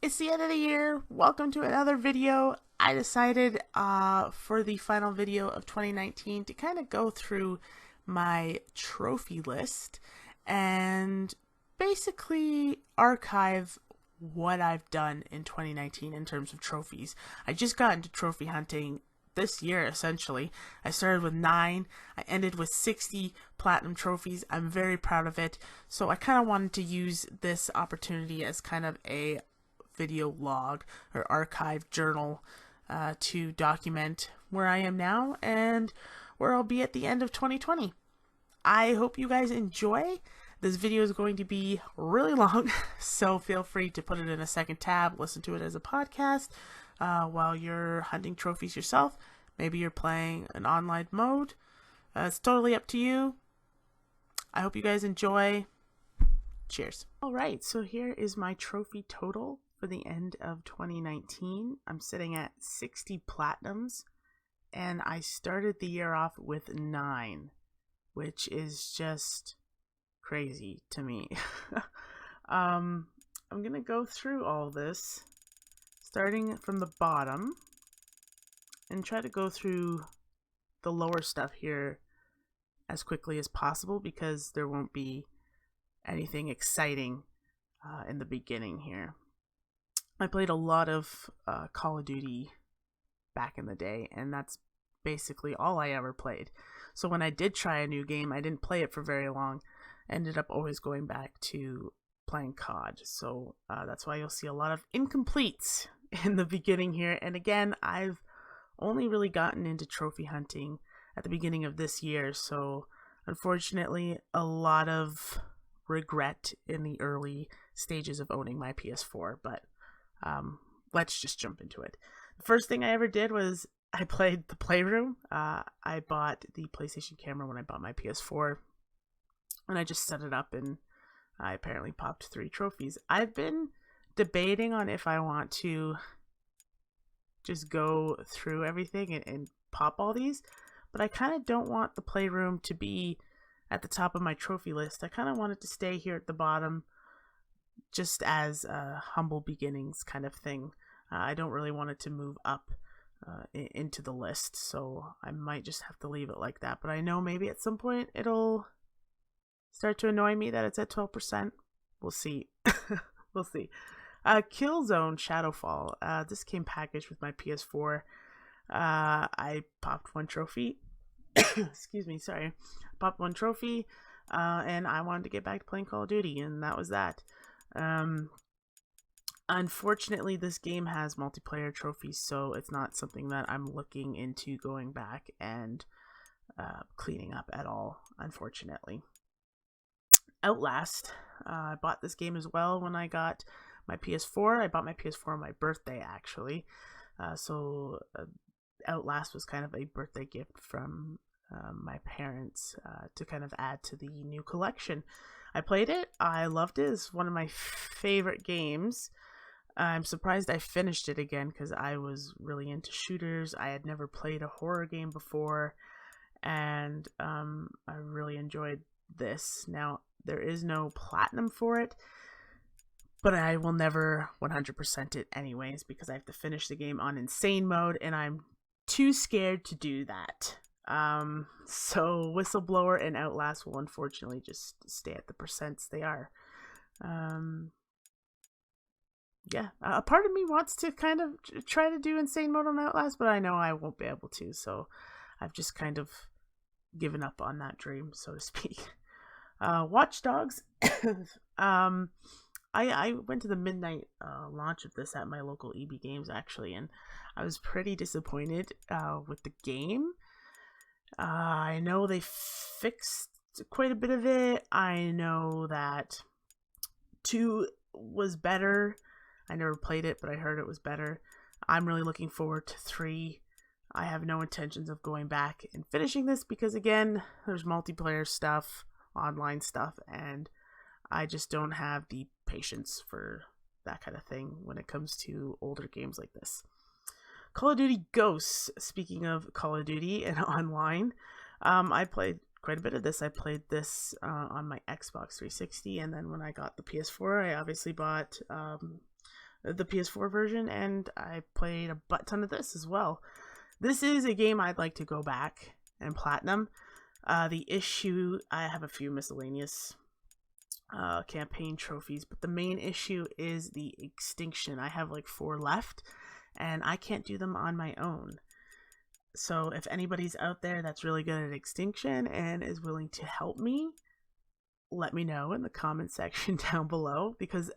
It's the end of the year. Welcome to another video. I decided for the final video of 2019 to kind of go through my trophy list and basically archive what I've done in 2019 in terms of trophies. I just got into trophy hunting this year, essentially. I started with 9. I ended with 60 platinum trophies. I'm very proud of it. So I kind of wanted to use this opportunity as kind of a video log or archive journal to document where I am now and where I'll be at the end of 2020. I hope you guys enjoy. This video is going to be really long, so feel free to put it in a second tab, listen to it as a podcast while you're hunting trophies yourself. Maybe you're playing an online mode. It's totally up to you. I hope you guys enjoy. Cheers. Alright, so here is my trophy total for the end of 2019. I'm sitting at 60 platinums, and I started the year off with 9, which is just crazy to me. I'm gonna go through all this, starting from the bottom, and try to go through the lower stuff here as quickly as possible because there won't be anything exciting in the beginning here. I played a lot of Call of Duty back in the day, and that's basically all I ever played. So when I did try a new game, I didn't play it for very long. I ended up always going back to playing COD. So that's why you'll see a lot of incompletes in the beginning here. And again, I've only really gotten into trophy hunting at the beginning of this year. So unfortunately, a lot of regret in the early stages of owning my PS4. But let's just jump into it. The first thing I ever did was I played the Playroom. I bought the PlayStation camera when I bought my PS4, and I just set it up, and I apparently popped 3 trophies. I've been debating on if I want to just go through everything and pop all these, but I kind of don't want the Playroom to be at the top of my trophy list. I kind of want it to stay here at the bottom, just as a humble beginnings kind of thing. I don't really want it to move up into the list, so I might just have to leave it like that. But I know maybe at some point it'll start to annoy me that it's at 12%. We'll see. We'll see. Killzone Shadowfall. This came packaged with my PS4. I popped 1 trophy. Excuse me, sorry. Popped 1 trophy, and I wanted to get back to playing Call of Duty, and that was that. Unfortunately, this game has multiplayer trophies, so it's not something that I'm looking into going back and cleaning up at all, unfortunately. Outlast. I bought this game as well when I got my PS4. I bought my PS4 on my birthday, actually. So Outlast was kind of a birthday gift from my parents to kind of add to the new collection. I played it. I loved it. It's one of my favorite games. I'm surprised I finished it again because I was really into shooters. I had never played a horror game before, and I really enjoyed this. Now, there is no platinum for it, but I will never 100% it anyways because I have to finish the game on insane mode, and I'm too scared to do that. So Whistleblower and Outlast will unfortunately just stay at the percents they are. Yeah, a part of me wants to kind of try to do insane mode on Outlast, but I know I won't be able to, so I've just kind of given up on that dream, so to speak. Watch Dogs. I went to the midnight launch of this at my local EB Games, actually, and I was pretty disappointed with the game. I know they fixed quite a bit of it. I know that 2 was better. I never played it, but I heard it was better. I'm really looking forward to 3. I have no intentions of going back and finishing this because, again, there's multiplayer stuff, online stuff, and I just don't have the patience for that kind of thing when it comes to older games like this. Call of Duty Ghosts. Speaking of Call of Duty and online, I played quite a bit of this. I played this on my Xbox 360, and then when I got the PS4, I obviously bought the PS4 version, and I played a butt ton of this as well. This is a game I'd like to go back and platinum. The issue, I have a few miscellaneous campaign trophies, but the main issue is the extinction. I have like 4 left, and I can't do them on my own. So if anybody's out there that's really good at extinction and is willing to help me, let me know in the comment section down below, because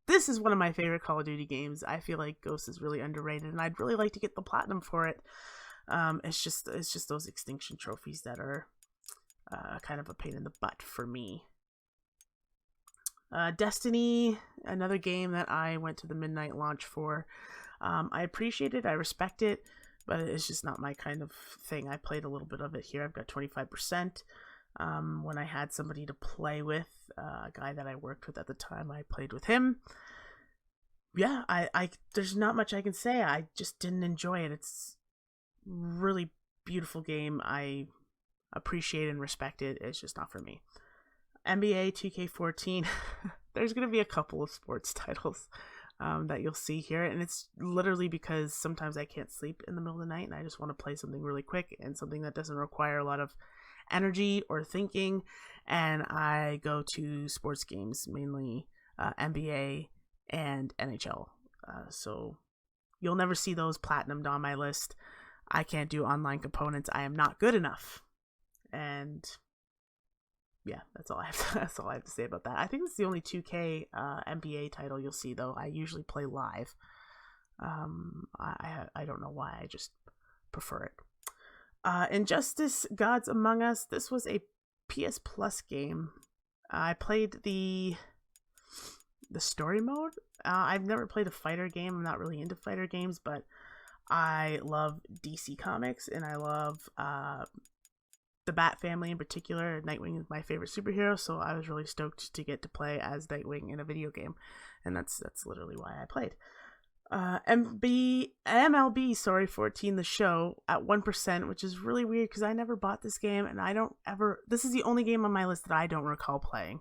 this is one of my favorite Call of Duty games. I feel like Ghost is really underrated, and I'd really like to get the platinum for it. It's just those extinction trophies that are kind of a pain in the butt for me. Destiny, another game that I went to the midnight launch for. I appreciate it, I respect it, but it's just not my kind of thing. I played a little bit of it here. I've got 25%. When I had somebody to play with, a guy that I worked with at the time, I played with him. Yeah, I there's not much I can say. I just didn't enjoy it. It's really beautiful game. I appreciate and respect it. It's just not for me. NBA 2K14. There's going to be a couple of sports titles that you'll see here, and it's literally because sometimes I can't sleep in the middle of the night and I just want to play something really quick and something that doesn't require a lot of energy or thinking, and I go to sports games, mainly NBA and NHL. So you'll never see those platinumed on my list. I can't do online components. I am not good enough. And yeah, that's all I have to say about that. I think it's the only 2K NBA title you'll see, though. I usually play live. I don't know why. I just prefer it. Injustice: Gods Among Us. This was a PS Plus game. I played the story mode. I've never played a fighter game. I'm not really into fighter games, but I love DC Comics, and I love the Bat family in particular. Nightwing is my favorite superhero, so I was really stoked to get to play as Nightwing in a video game, and that's literally why I played. MLB 14, the show, at 1%, which is really weird because I never bought this game, and this is the only game on my list that I don't recall playing.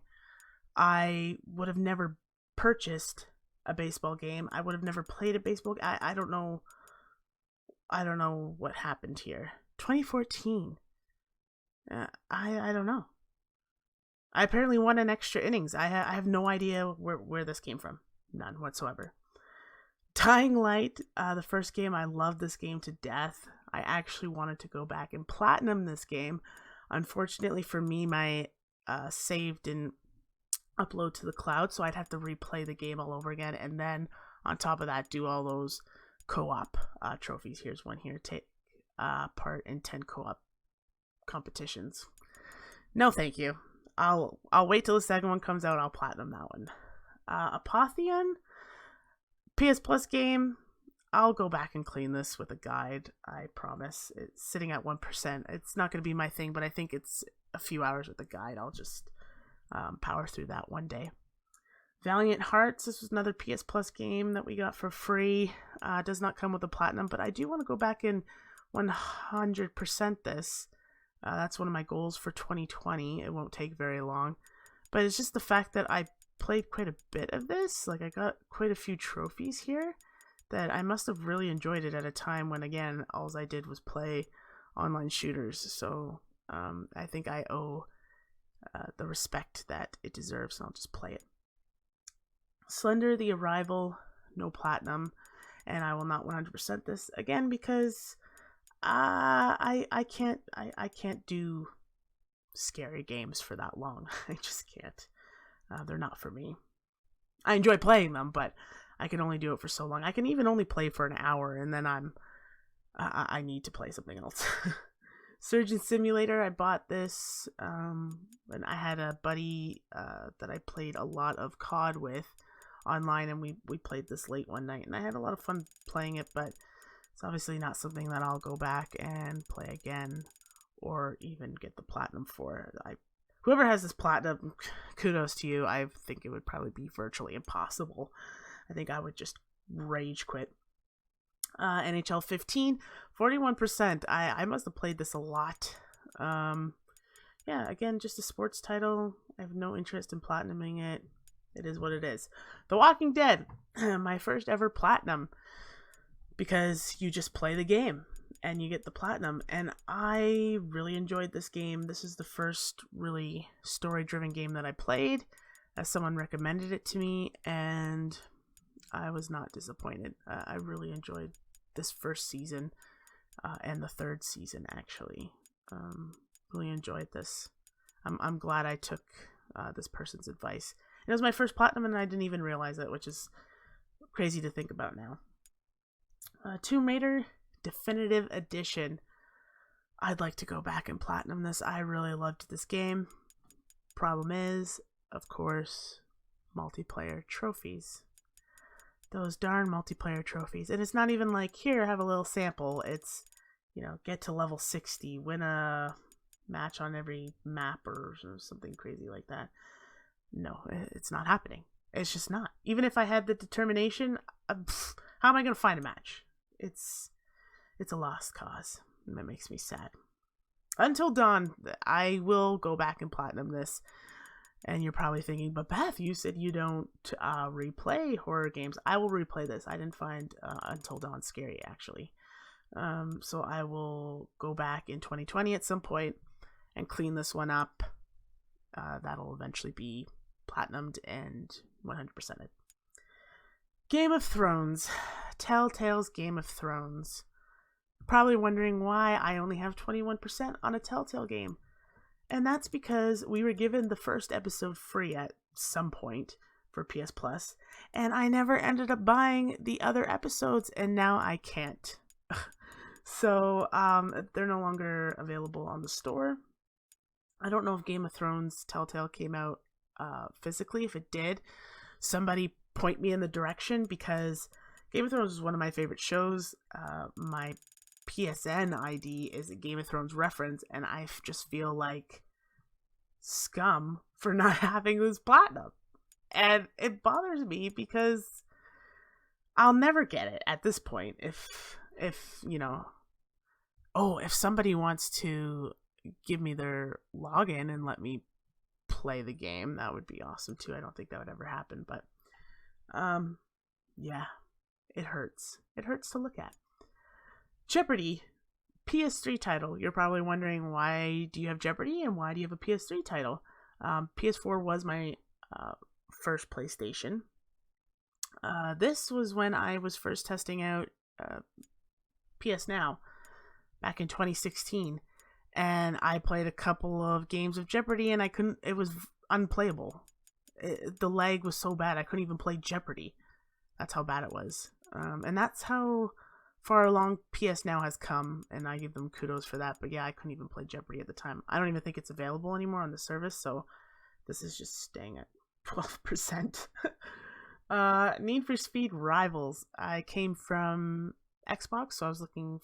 I would have never purchased a baseball game. I would have never played a baseball game. I don't know what happened here. 2014. I don't know. I apparently won an extra innings. I have no idea where this came from. None whatsoever. Dying Light, the first game, I loved this game to death. I actually wanted to go back and platinum this game. Unfortunately for me, my save didn't upload to the cloud, so I'd have to replay the game all over again, and then on top of that, do all those co-op trophies. Here's one here. Take part in 10 co-op competitions. No, thank you. I'll wait till the second one comes out. I'll platinum that one. Apotheon, PS Plus game. I'll go back and clean this with a guide. I promise. It's sitting at 1%. It's not going to be my thing, but I think it's a few hours with a guide. I'll just power through that one day. Valiant Hearts. This was another PS Plus game that we got for free. Does not come with a platinum, but I do want to go back and 100% this. That's one of my goals for 2020. It won't take very long, but it's just the fact that I played quite a bit of this. Like, I got quite a few trophies here that I must have really enjoyed it at a time when, again, all I did was play online shooters. So I think I owe the respect that it deserves, and I'll just play it. Slender: The Arrival, no platinum, and I will not 100% this again because I can't do scary games for that long. I just can't. They're not for me. I enjoy playing them, but I can only do it for so long. I can even only play for an hour, and then I need to play something else. Surgeon Simulator, I bought this, and I had a buddy that I played a lot of COD with online, and we played this late one night, and I had a lot of fun playing it, but it's obviously not something that I'll go back and play again, or even get the platinum for. Whoever has this platinum, kudos to you. I think it would probably be virtually impossible. I think I would just rage quit. NHL 15, 41%. I must have played this a lot. Yeah, again, just a sports title. I have no interest in platinuming it. It is what it is. The Walking Dead, my first ever platinum, because you just play the game and you get the platinum. And I really enjoyed this game. This is the first really story-driven game that I played, as someone recommended it to me, and I was not disappointed. I really enjoyed this first season and the third season, actually. Really enjoyed this. I'm glad I took this person's advice. It was my first platinum, and I didn't even realize it, which is crazy to think about now. Tomb Raider Definitive Edition. I'd like to go back and platinum this. I really loved this game. Problem is, of course, multiplayer trophies. Those darn multiplayer trophies. And it's not even like, here, have a little sample. It's, you know, get to level 60, win a match on every map or something crazy like that. No, it's not happening. It's just not. Even if I had the determination, how am I going to find a match? It's a lost cause. And that makes me sad. Until Dawn, I will go back and platinum this. And you're probably thinking, but Beth, you said you don't replay horror games. I will replay this. I didn't find Until Dawn scary, actually. So I will go back in 2020 at some point and clean this one up. That'll eventually be platinumed and 100%ed. Game of Thrones. Telltale's Game of Thrones. Probably wondering why I only have 21% on a Telltale game. And that's because we were given the first episode free at some point for PS Plus, and I never ended up buying the other episodes, and now I can't. So they're no longer available on the store. I don't know if Game of Thrones Telltale came out physically. If it did, somebody point me in the direction, because Game of Thrones is one of my favorite shows. My PSN ID is a Game of Thrones reference, and I just feel like scum for not having this platinum. And it bothers me because I'll never get it at this point. If you know, if somebody wants to give me their login and let me play the game, that would be awesome too. I don't think that would ever happen, but yeah, it hurts. It hurts to look at. Jeopardy! PS3 title. You're probably wondering, why do you have Jeopardy and why do you have a PS3 title? PS4 was my first PlayStation. This was when I was first testing out PS Now back in 2016, and I played a couple of games of Jeopardy, and it was unplayable. The lag was so bad I couldn't even play Jeopardy. That's how bad it was. And that's how far along PS Now has come, and I give them kudos for that. But yeah, I couldn't even play Jeopardy at the time. I don't even think it's available anymore on the service, so this is just staying at 12%. Need for Speed Rivals. I came from Xbox, so I was looking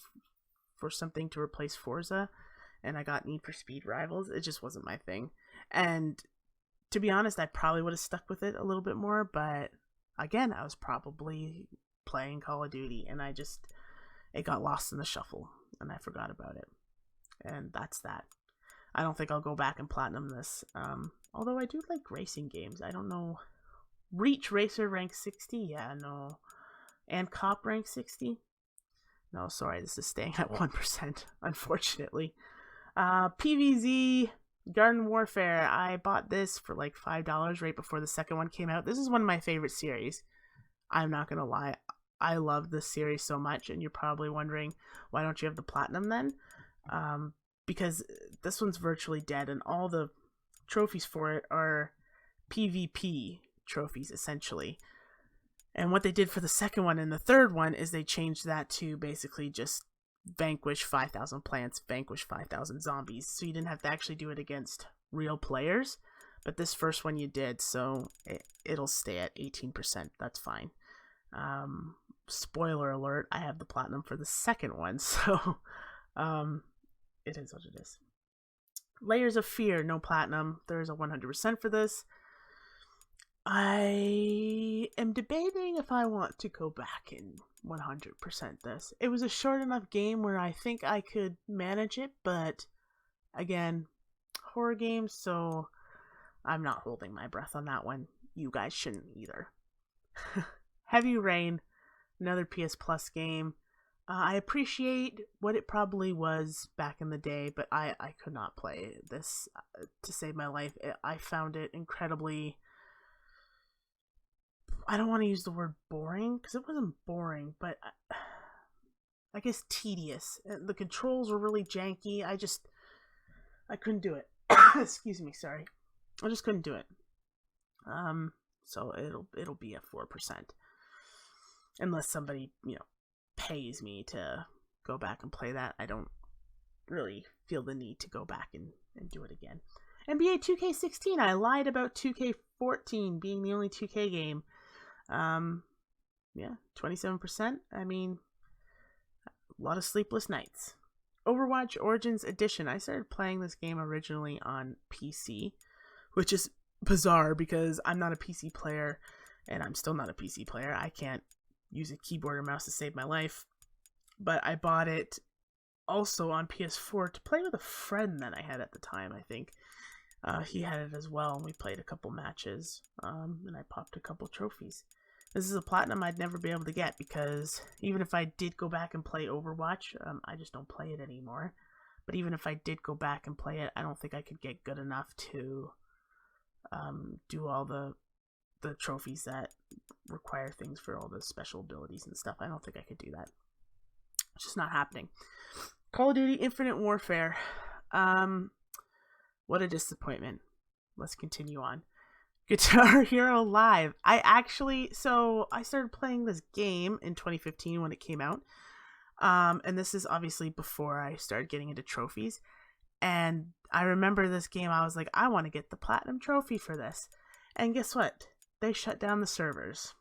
for something to replace Forza, and I got Need for Speed Rivals. It just wasn't my thing. And to be honest, I probably would have stuck with it a little bit more, but again, I was probably playing Call of Duty, and it got lost in the shuffle, and I forgot about it. And that's that. I don't think I'll go back and platinum this. Although I do like racing games. I don't know. Reach Racer rank 60? Yeah, no. And Cop rank 60? No, sorry, this is staying at 1%, unfortunately. PvZ Garden Warfare. I bought this for like $5 right before the second one came out. This is one of my favorite series. I'm not going to lie. I love this series so much, and you're probably wondering, why don't you have the platinum then? Because this one's virtually dead, and all the trophies for it are PvP trophies, essentially. And what they did for the second one and the third one is they changed that to basically just vanquish 5,000 plants, vanquish 5,000 zombies. So you didn't have to actually do it against real players. But this first one you did, so it'll stay at 18%. That's fine. Spoiler alert, I have the platinum for the second one, so it is what it is. Layers of Fear, no platinum. There's a 100% for this. I am debating if I want to go back and 100% this. It was a short enough game where I think I could manage it, but again, horror games, so I'm not holding my breath on that one. you guys shouldn't either. Heavy Rain, another PS Plus game. I appreciate what it probably was back in the day, but I could not play this to save my life. I found it incredibly... I don't want to use the word boring, because it wasn't boring, but I guess tedious. The controls were really janky. I couldn't do it. Excuse me, sorry. I just couldn't do it. So it'll be a 4%. Unless somebody, pays me to go back and play that. I don't really feel the need to go back and do it again. NBA 2K16, I lied about 2K14 being the only 2K game. 27%. I mean, a lot of sleepless nights. Overwatch Origins Edition. I started playing this game originally on PC, which is bizarre because I'm not a PC player, and I'm still not a PC player. I can't use a keyboard or mouse to save my life. But I bought it also on PS4 to play with a friend that I had at the time, I think. He had it as well, and we played a couple matches, and I popped a couple trophies. This is a platinum I'd never be able to get because even if I did go back and play Overwatch, I just don't play it anymore. But even if I did go back and play it, I don't think I could get good enough to do all the trophies that require things for all the special abilities and stuff. I don't think I could do that. It's just not happening. Call of Duty Infinite Warfare. What a disappointment. Let's continue on. Guitar Hero Live. I started playing this game in 2015 when it came out. And this is obviously before I started getting into trophies. And I remember this game, I was like, I want to get the platinum trophy for this. And guess what? They shut down the servers.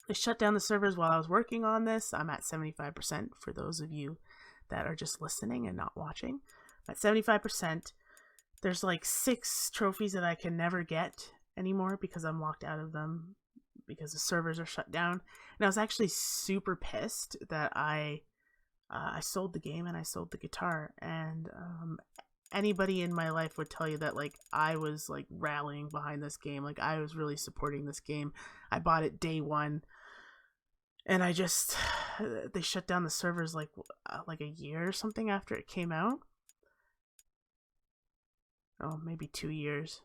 They shut down the servers while I was working on this. I'm at 75% for those of you that are just listening and not watching. At 75%. There's like 6 trophies that I can never get anymore because I'm locked out of them because the servers are shut down. And I was actually super pissed that I sold the game and I sold the guitar. And anybody in my life would tell you that like I was like rallying behind this game. Like I was really supporting this game. I bought it day one. And they shut down the servers like a year or something after it came out. Oh, maybe 2 years.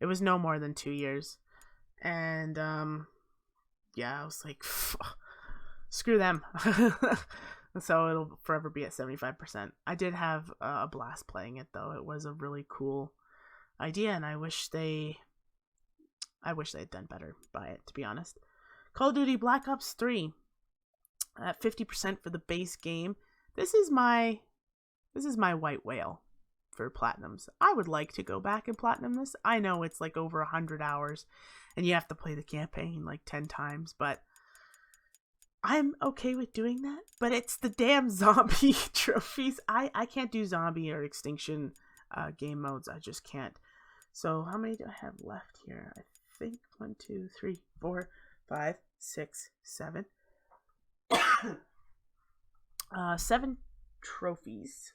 It was no more than 2 years. And, I was like, screw them. So it'll forever be at 75%. I did have a blast playing it, though. It was a really cool idea, and I wish they'd done better by it, to be honest. Call of Duty Black Ops 3 at 50% for the base game. This is my white whale for platinums. I would like to go back and platinum this. I know it's like over 100 hours and you have to play the campaign like 10 times, but I'm okay with doing that. But it's the damn zombie trophies. I can't do zombie or extinction game modes. I just can't. So how many do I have left here? I think 1, 2, 3, 4, 5, 6, 7. 7 trophies.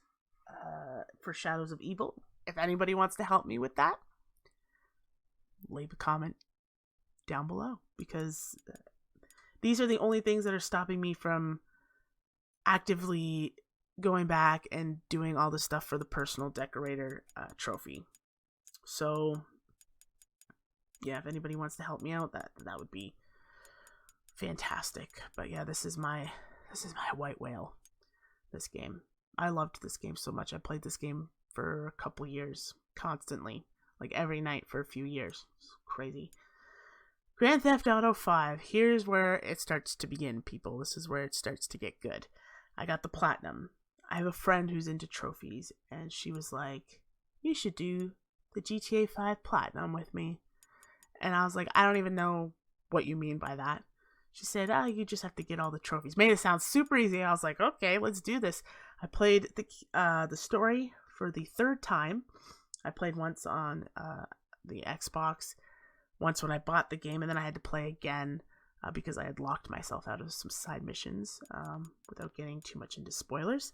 For Shadows of Evil. If anybody wants to help me with that, leave a comment down below, because these are the only things that are stopping me from actively going back and doing all the stuff for the personal decorator trophy. So yeah, if anybody wants to help me out, that would be fantastic. But yeah, this is my white whale, this game. I loved this game so much. I played this game for a couple years, constantly, like every night for a few years. It's crazy. Grand Theft Auto 5. Here's where it starts to begin, people. This is where it starts to get good. I got the platinum. I have a friend who's into trophies, and she was like, you should do the GTA 5 platinum with me. And I was like, I don't even know what you mean by that. She said, you just have to get all the trophies. Made it sound super easy. I was like, okay, let's do this. I played the story for the 3rd time. I played once on the Xbox, once when I bought the game, and then I had to play again because I had locked myself out of some side missions without getting too much into spoilers.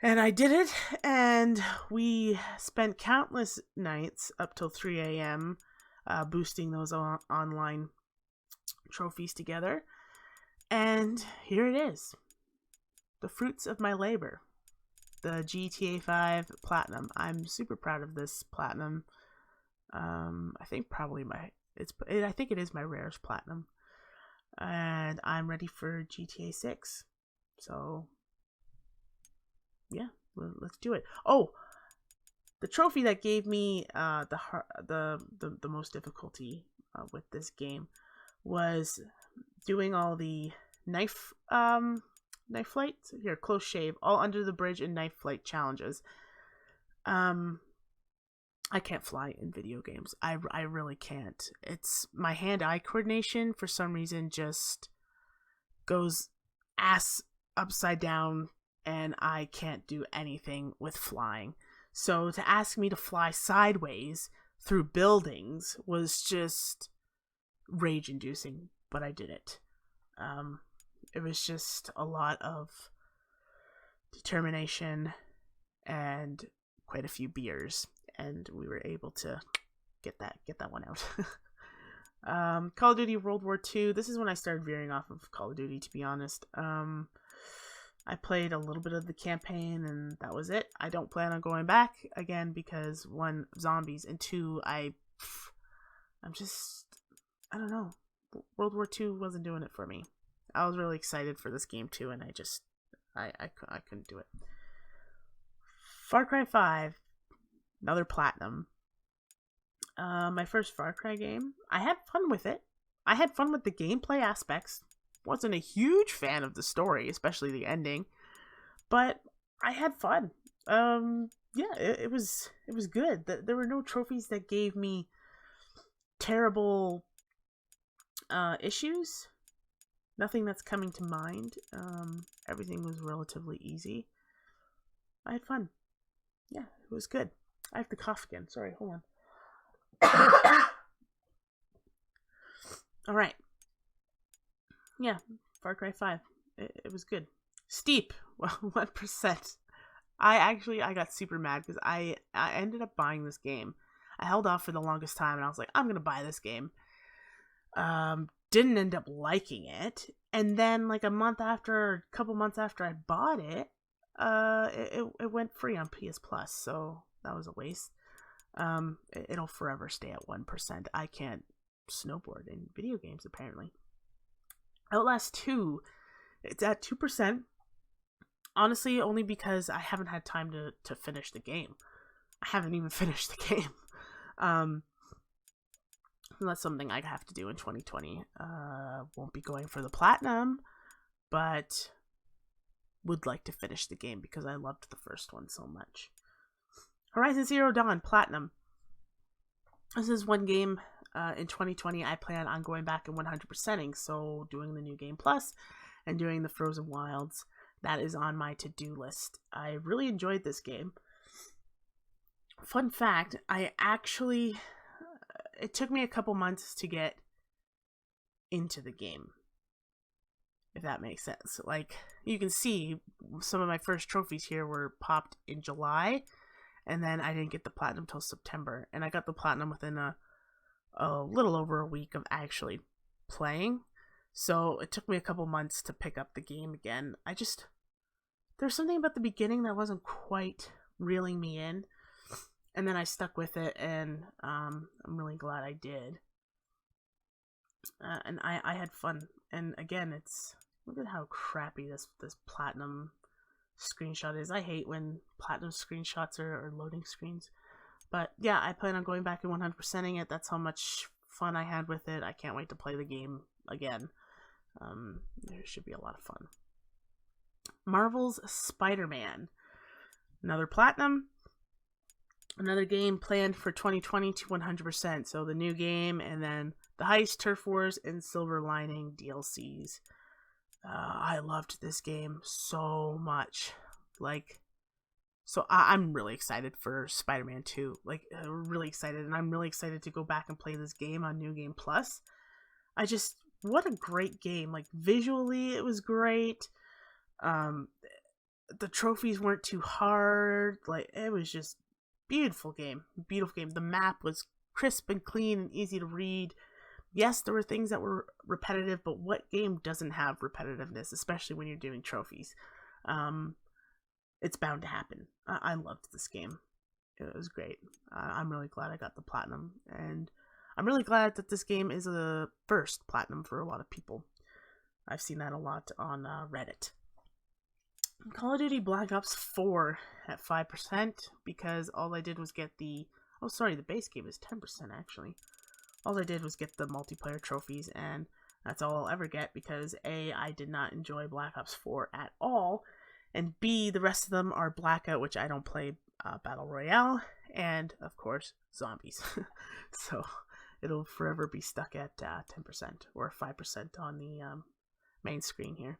And I did it, and we spent countless nights up till 3 a.m. boosting those online trophies together. And here it is, the fruits of my labor, the GTA 5 Platinum. I'm super proud of this Platinum. I think probably I think it is my rarest Platinum. And I'm ready for GTA 6. So, yeah, let's do it. Oh, the trophy that gave me the most difficulty with this game was doing all the knife flight, here, close shave, all under the bridge, and knife flight challenges. I can't fly in video games. I really can't. It's my hand-eye coordination for some reason just goes ass upside down, and I can't do anything with flying. So to ask me to fly sideways through buildings was just rage-inducing, but I did it. It was just a lot of determination and quite a few beers, and we were able to get that one out. Call of Duty World War II. This is when I started veering off of Call of Duty, to be honest. I played a little bit of the campaign, and that was it. I don't plan on going back again because, one, zombies, and two, I don't know. World War II wasn't doing it for me. I was really excited for this game too, and I couldn't do it. Far Cry 5, another Platinum. My first Far Cry game. I had fun with it. I had fun with the gameplay aspects. Wasn't a huge fan of the story, especially the ending, but I had fun. Yeah, it was good. There were no trophies that gave me terrible issues. Nothing that's coming to mind. Everything was relatively easy. I had fun. Yeah, it was good. I have to cough again. Sorry, hold on. All right. Yeah, Far Cry 5. It was good. Steep. Well, 1%. I got super mad because I ended up buying this game. I held off for the longest time, and I was like, I'm going to buy this game. Didn't end up liking it. And then, like, a couple months after I bought it, it went free on PS Plus, so that was a waste. It'll forever stay at 1%. I can't snowboard in video games, apparently. Outlast 2, it's at 2%. Honestly, only because I haven't had time to finish the game. I haven't even finished the game. That's something I have to do in 2020. Won't be going for the Platinum, but would like to finish the game because I loved the first one so much. Horizon Zero Dawn Platinum. This is one game in 2020 I plan on going back and 100%ing, so doing the New Game Plus and doing the Frozen Wilds. That is on my to-do list. I really enjoyed this game. Fun fact, it took me a couple months to get into the game, if that makes sense. Like, you can see some of my first trophies here were popped in July, and then I didn't get the Platinum till September, and I got the Platinum within a little over a week of actually playing. So it took me a couple months to pick up the game again. There's something about the beginning that wasn't quite reeling me in, and then I stuck with it, and I'm really glad I did. And I had fun. And again, look at how crappy this Platinum screenshot is. I hate when Platinum screenshots are loading screens. But yeah, I plan on going back and 100%ing it. That's how much fun I had with it. I can't wait to play the game again. There should be a lot of fun. Marvel's Spider-Man. Another Platinum. Another game planned for 2020 to 100%. So the new game, and then the Heist, Turf Wars, and Silver Lining DLCs. I loved this game so much. So I'm really excited for Spider-Man 2. Really excited. And I'm really excited to go back and play this game on New Game Plus. What a great game. Visually, it was great. The trophies weren't too hard. It was just beautiful game. The map was crisp and clean and easy to read. Yes, there were things that were repetitive, but what game doesn't have repetitiveness, especially when you're doing trophies? It's bound to happen. I loved this game. It was great. I'm really glad I got the platinum, and I'm really glad that this game is a first platinum for a lot of people. I've seen that a lot on Reddit. Call of Duty Black Ops 4 at 5% because all I did was get the... Oh, sorry, the base game is 10% actually. All I did was get the multiplayer trophies, and that's all I'll ever get because A, I did not enjoy Black Ops 4 at all, and B, the rest of them are Blackout, which I don't play Battle Royale, and, of course, zombies. So it'll forever be stuck at 10% or 5% on the main screen here.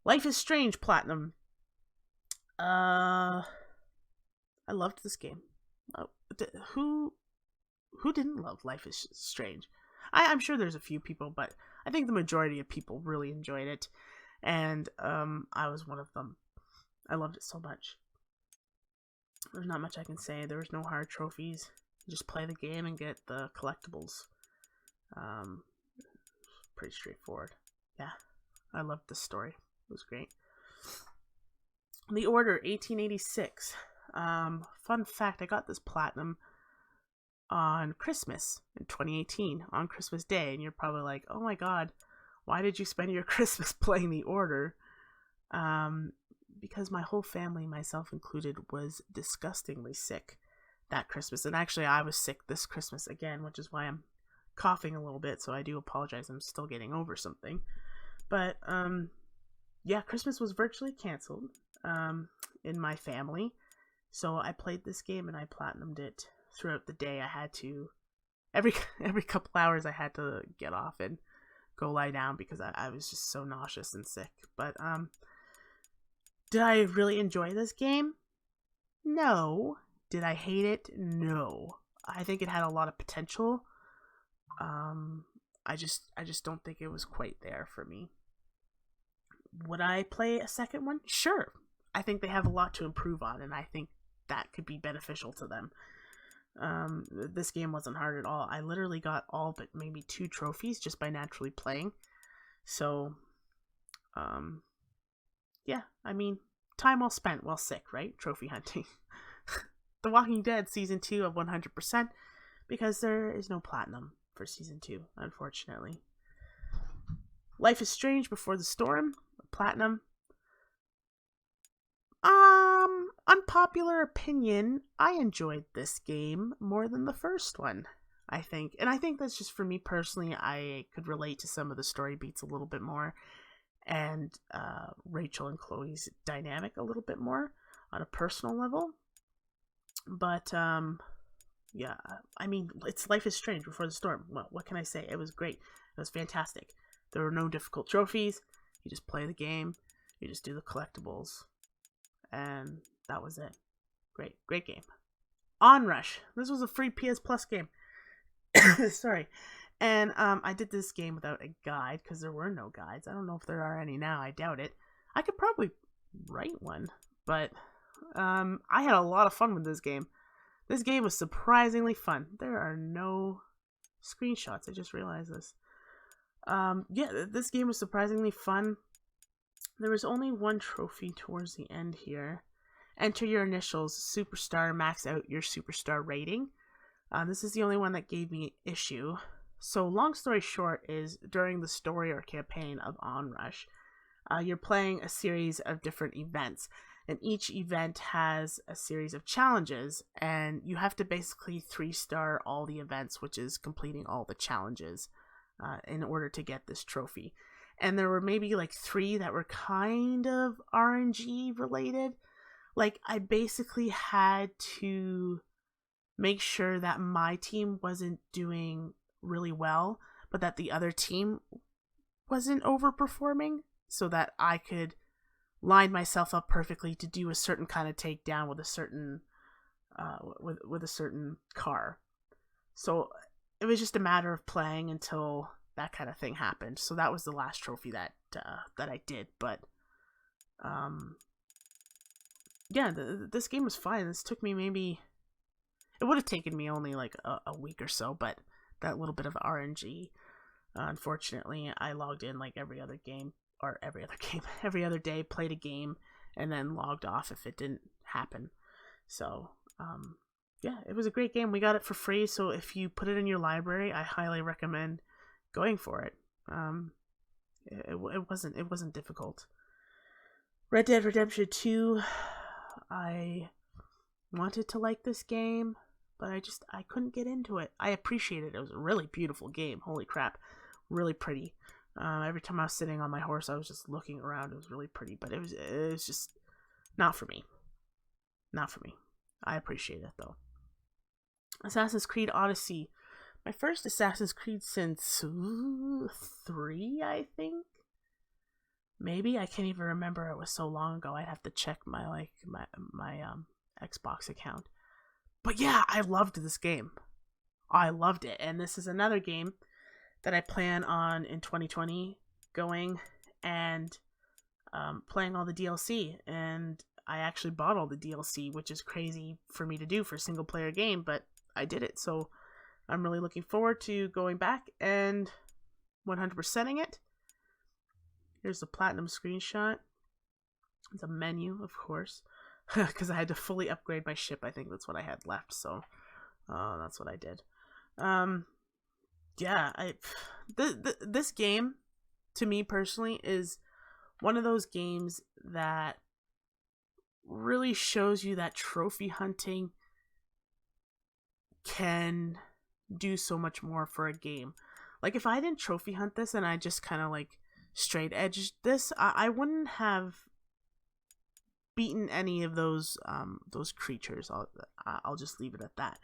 Life is Strange Platinum. I loved this game. Who didn't love Life is Strange? I'm sure there's a few people, but I think the majority of people really enjoyed it, and I was one of them. I loved it so much. There's not much I can say. There was no hard trophies. Just play the game and get the collectibles. Pretty straightforward. Yeah, I loved this story. It was great. The Order 1886. Fun fact, I got this platinum on Christmas in 2018, on Christmas Day, and you're probably like, oh my god, why did you spend your Christmas playing The Order? Because my whole family, myself included, was disgustingly sick that Christmas, and actually I was sick this Christmas again, which is why I'm coughing a little bit, so I do apologize. I'm still getting over something, but yeah, Christmas was virtually canceled in my family, so I played this game and I platinumed it throughout the day. I had to, every couple hours I had to get off and go lie down because I was just so nauseous and sick. But did I really enjoy this game? No. Did I hate it? No. I think it had a lot of potential. I just don't think it was quite there for me. Would I play a second one? Sure. I think they have a lot to improve on, and I think that could be beneficial to them. This game wasn't hard at all. I literally got all but maybe 2 trophies just by naturally playing. So, yeah, I mean, time well spent while sick, right? Trophy hunting. The Walking Dead Season 2 of 100%, because there is no platinum for Season 2, unfortunately. Life is Strange Before the Storm, platinum. Unpopular opinion, I enjoyed this game more than the first one, I think. And I think that's just for me personally. I could relate to some of the story beats a little bit more, and Rachel and Chloe's dynamic a little bit more on a personal level. But yeah, I mean, it's Life is Strange Before the Storm. Well, what can I say? It was great. It was fantastic. There were no difficult trophies. You just play the game. You just do the collectibles. And that was it. Great game. Onrush. This was a free PS Plus game. Sorry. And I did this game without a guide because there were no guides. I don't know if there are any now. I doubt it. I could probably write one. But I had a lot of fun with this game. This game was surprisingly fun. There are no screenshots. I just realized this. Yeah, this game was surprisingly fun. There was only one trophy towards the end here. Enter your initials, superstar, max out your superstar rating. This is the only one that gave me issue. So long story short is, during the story or campaign of Onrush, you're playing a series of different events. And each event has a series of challenges, and you have to basically 3-star all the events, which is completing all the challenges in order to get this trophy. And there were maybe like 3 that were kind of RNG related. Like, I basically had to make sure that my team wasn't doing really well, but that the other team wasn't overperforming, so that I could line myself up perfectly to do a certain kind of takedown with a certain with a certain car. So it was just a matter of playing until that kind of thing happened. So that was the last trophy that I did. But yeah, this game was fun. This took me maybe, It would have taken me only like a week or so, but that little bit of RNG, unfortunately, I logged in like every other day, played a game, and then logged off if it didn't happen. So, yeah, it was a great game. We got it for free, so if you put it in your library, I highly recommend going for it. It wasn't difficult. Red Dead Redemption 2, I wanted to like this game, but I couldn't get into it. I appreciated it. It was a really beautiful game. Holy crap. Really pretty. Every time I was sitting on my horse, I was just looking around. It was really pretty, but it was just not for me. Not for me. I appreciate it, though. Assassin's Creed Odyssey. My first Assassin's Creed since 3, I think. Maybe. I can't even remember. It was so long ago. I'd have to check my Xbox account. But yeah, I loved this game. I loved it. And this is another game that I plan on in 2020 going and playing all the DLC. And I actually bought all the DLC, which is crazy for me to do for a single player game, but I did it. So I'm really looking forward to going back and 100%ing it. Here's the platinum screenshot. It's a menu, of course, because I had to fully upgrade my ship. I think that's what I had left, so that's what I did. Yeah, this game, to me personally, is one of those games that really shows you that trophy hunting can do so much more for a game. Like, if I didn't trophy hunt this and I just kind of like straight edged this, I wouldn't have beaten any of those creatures. I'll just leave it at that.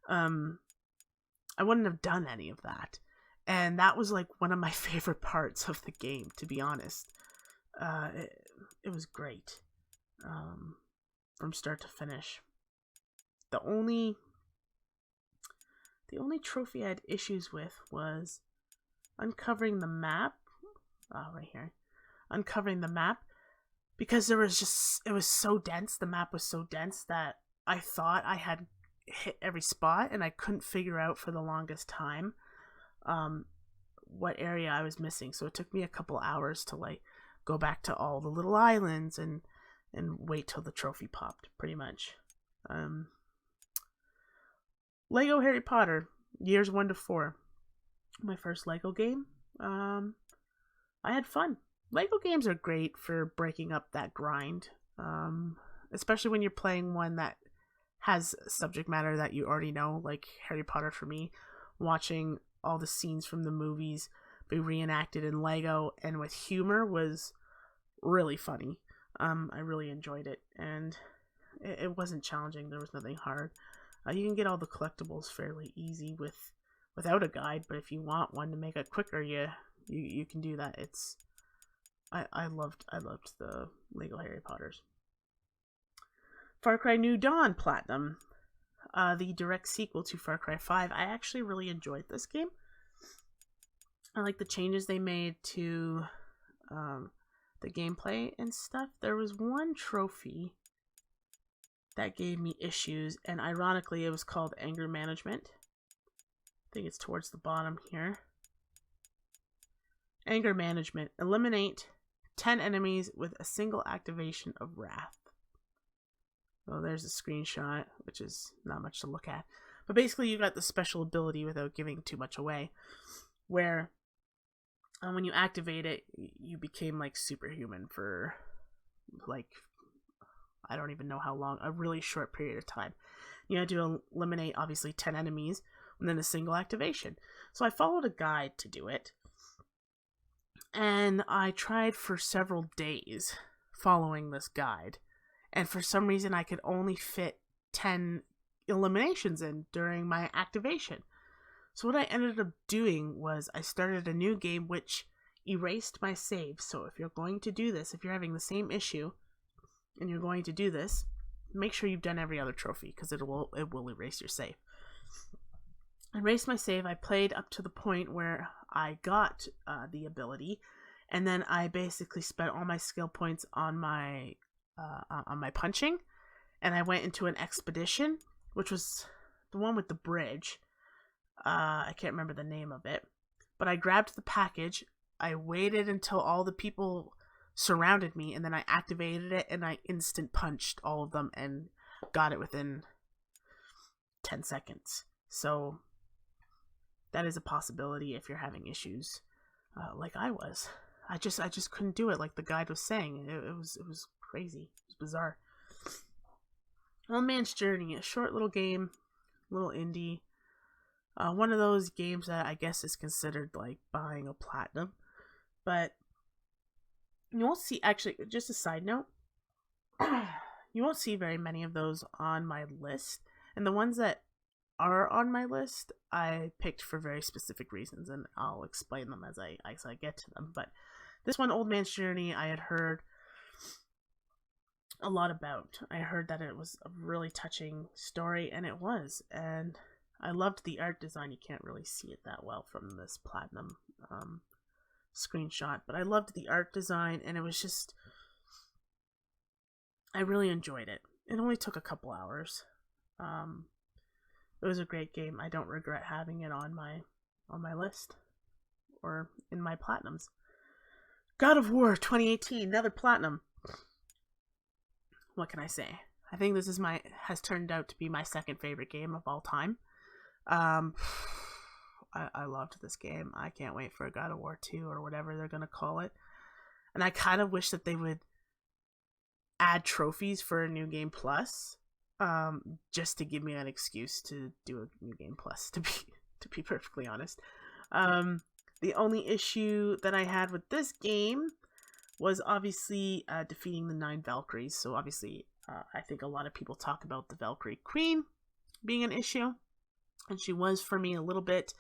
I wouldn't have done any of that, and that was like one of my favorite parts of the game, to be honest. It was great from start to finish. The only trophy I had issues with was uncovering the map. Right here. Uncovering the map, because it was so dense. The map was so dense that I thought I had hit every spot, and I couldn't figure out for the longest time what area I was missing. So it took me a couple hours to like go back to all the little islands and wait till the trophy popped, pretty much. Lego Harry Potter, years 1 to 4. My first Lego game. I had fun. Lego games are great for breaking up that grind, especially when you're playing one that has subject matter that you already know, like Harry Potter for me. Watching all the scenes from the movies be reenacted in Lego and with humor was really funny. I really enjoyed it, and it wasn't challenging. There was nothing hard. You can get all the collectibles fairly easy without a guide, but if you want one to make it quicker, you can do that. I loved the Lego Harry Potters. Far Cry New Dawn Platinum, the direct sequel to Far Cry 5. I actually really enjoyed this game. I like the changes they made to the gameplay and stuff. There was one trophy that gave me issues, and ironically it was called Anger Management. I think it's towards the bottom here. Anger Management. Eliminate 10 enemies with a single activation of Wrath. Well, there's a screenshot, which is not much to look at. But basically, you got the special ability, without giving too much away, where when you activate it, you became like superhuman for like, I don't even know how long, a really short period of time. You had to eliminate, obviously, 10 enemies within a single activation. So I followed a guide to do it. And I tried for several days following this guide. And for some reason, I could only fit 10 eliminations in during my activation. So what I ended up doing was I started a new game which erased my save. So if you're going to do this, if you're having the same issue and you're going to do this, make sure you've done every other trophy, because it will erase your save. I erased my save. I played up to the point where I got the ability, and then I basically spent all my skill points on my punching, and I went into an expedition, which was the one with the bridge. I can't remember the name of it. But I grabbed the package. I waited until all the people surrounded me, and then I activated it, and I instant punched all of them and got it within 10 seconds. So that is a possibility if you're having issues like I was. I just couldn't do it like the guide was saying. It was crazy. It was bizarre. Old Man's Journey, a short little game, little indie. One of those games that I guess is considered like buying a platinum. But you won't see, actually, just a side note, you won't see very many of those on my list. And the ones that are on my list, I picked for very specific reasons, and I'll explain them as I get to them. But this one, Old Man's Journey, I had heard a lot about. I heard that it was a really touching story, and it was. And I loved the art design. You can't really see it that well from this platinum screenshot, but I loved the art design, and it was just, I really enjoyed it. It only took a couple hours. It was a great game. I don't regret having it on my list or in my platinums. God of War 2018, another platinum. What can I say? I think this is has turned out to be my second favorite game of all time. I loved this game. I can't wait for God of War 2 or whatever they're going to call it. And I kind of wish that they would add trophies for a New Game Plus, just to give me an excuse to do a New Game Plus, to be perfectly honest. The only issue that I had with this game was obviously defeating the 9 Valkyries. So obviously, I think a lot of people talk about the Valkyrie Queen being an issue, and she was for me a little bit.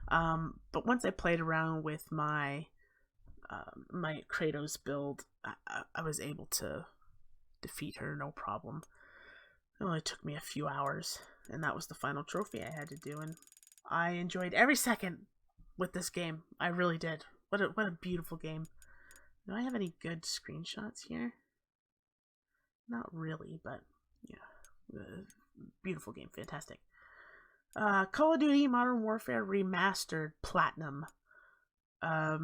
But once I played around with my my Kratos build, I was able to defeat her no problem. It only took me a few hours, and that was the final trophy I had to do, and I enjoyed every second with this game. I really did. What a beautiful game. Do I have any good screenshots here? Not really, but yeah. Beautiful game. Fantastic. Call of Duty Modern Warfare Remastered Platinum. I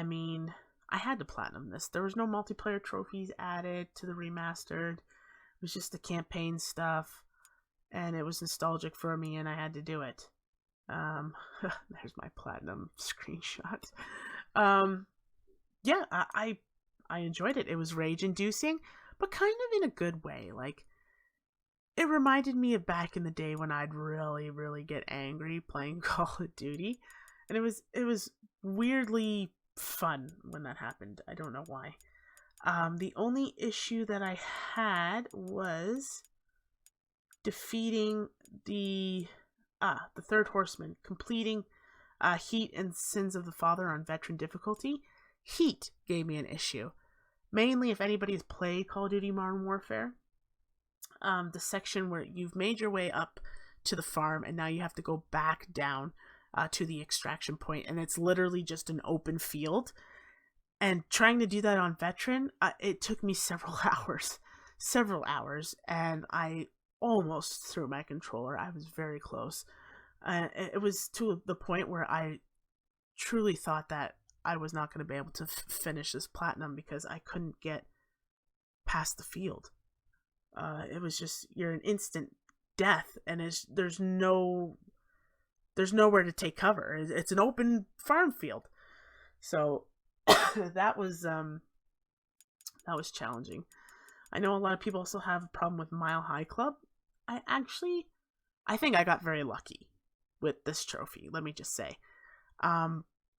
mean, I had to platinum this. There was no multiplayer trophies added to the remastered. It was just the campaign stuff, and it was nostalgic for me, and I had to do it. There's my platinum screenshot. Yeah, I enjoyed it. It was rage-inducing, but kind of in a good way. Like, it reminded me of back in the day when I'd really, really get angry playing Call of Duty, and it was weirdly fun when that happened. I don't know why. The only issue that I had was defeating the third horseman, completing Heat and Sins of the Father on veteran difficulty. Heat gave me an issue. Mainly if anybody has played Call of Duty Modern Warfare. The section where you've made your way up to the farm and now you have to go back down to the extraction point, and it's literally just an open field. And trying to do that on veteran, it took me several hours, and I almost threw my controller. I was very close. It was to the point where I truly thought that I was not going to be able to finish this platinum because I couldn't get past the field. It was just, you're an instant death, and there's nowhere to take cover. It's an open farm field. So that was challenging. I know a lot of people also have a problem with Mile High Club. I think I got very lucky with this trophy, let me just say.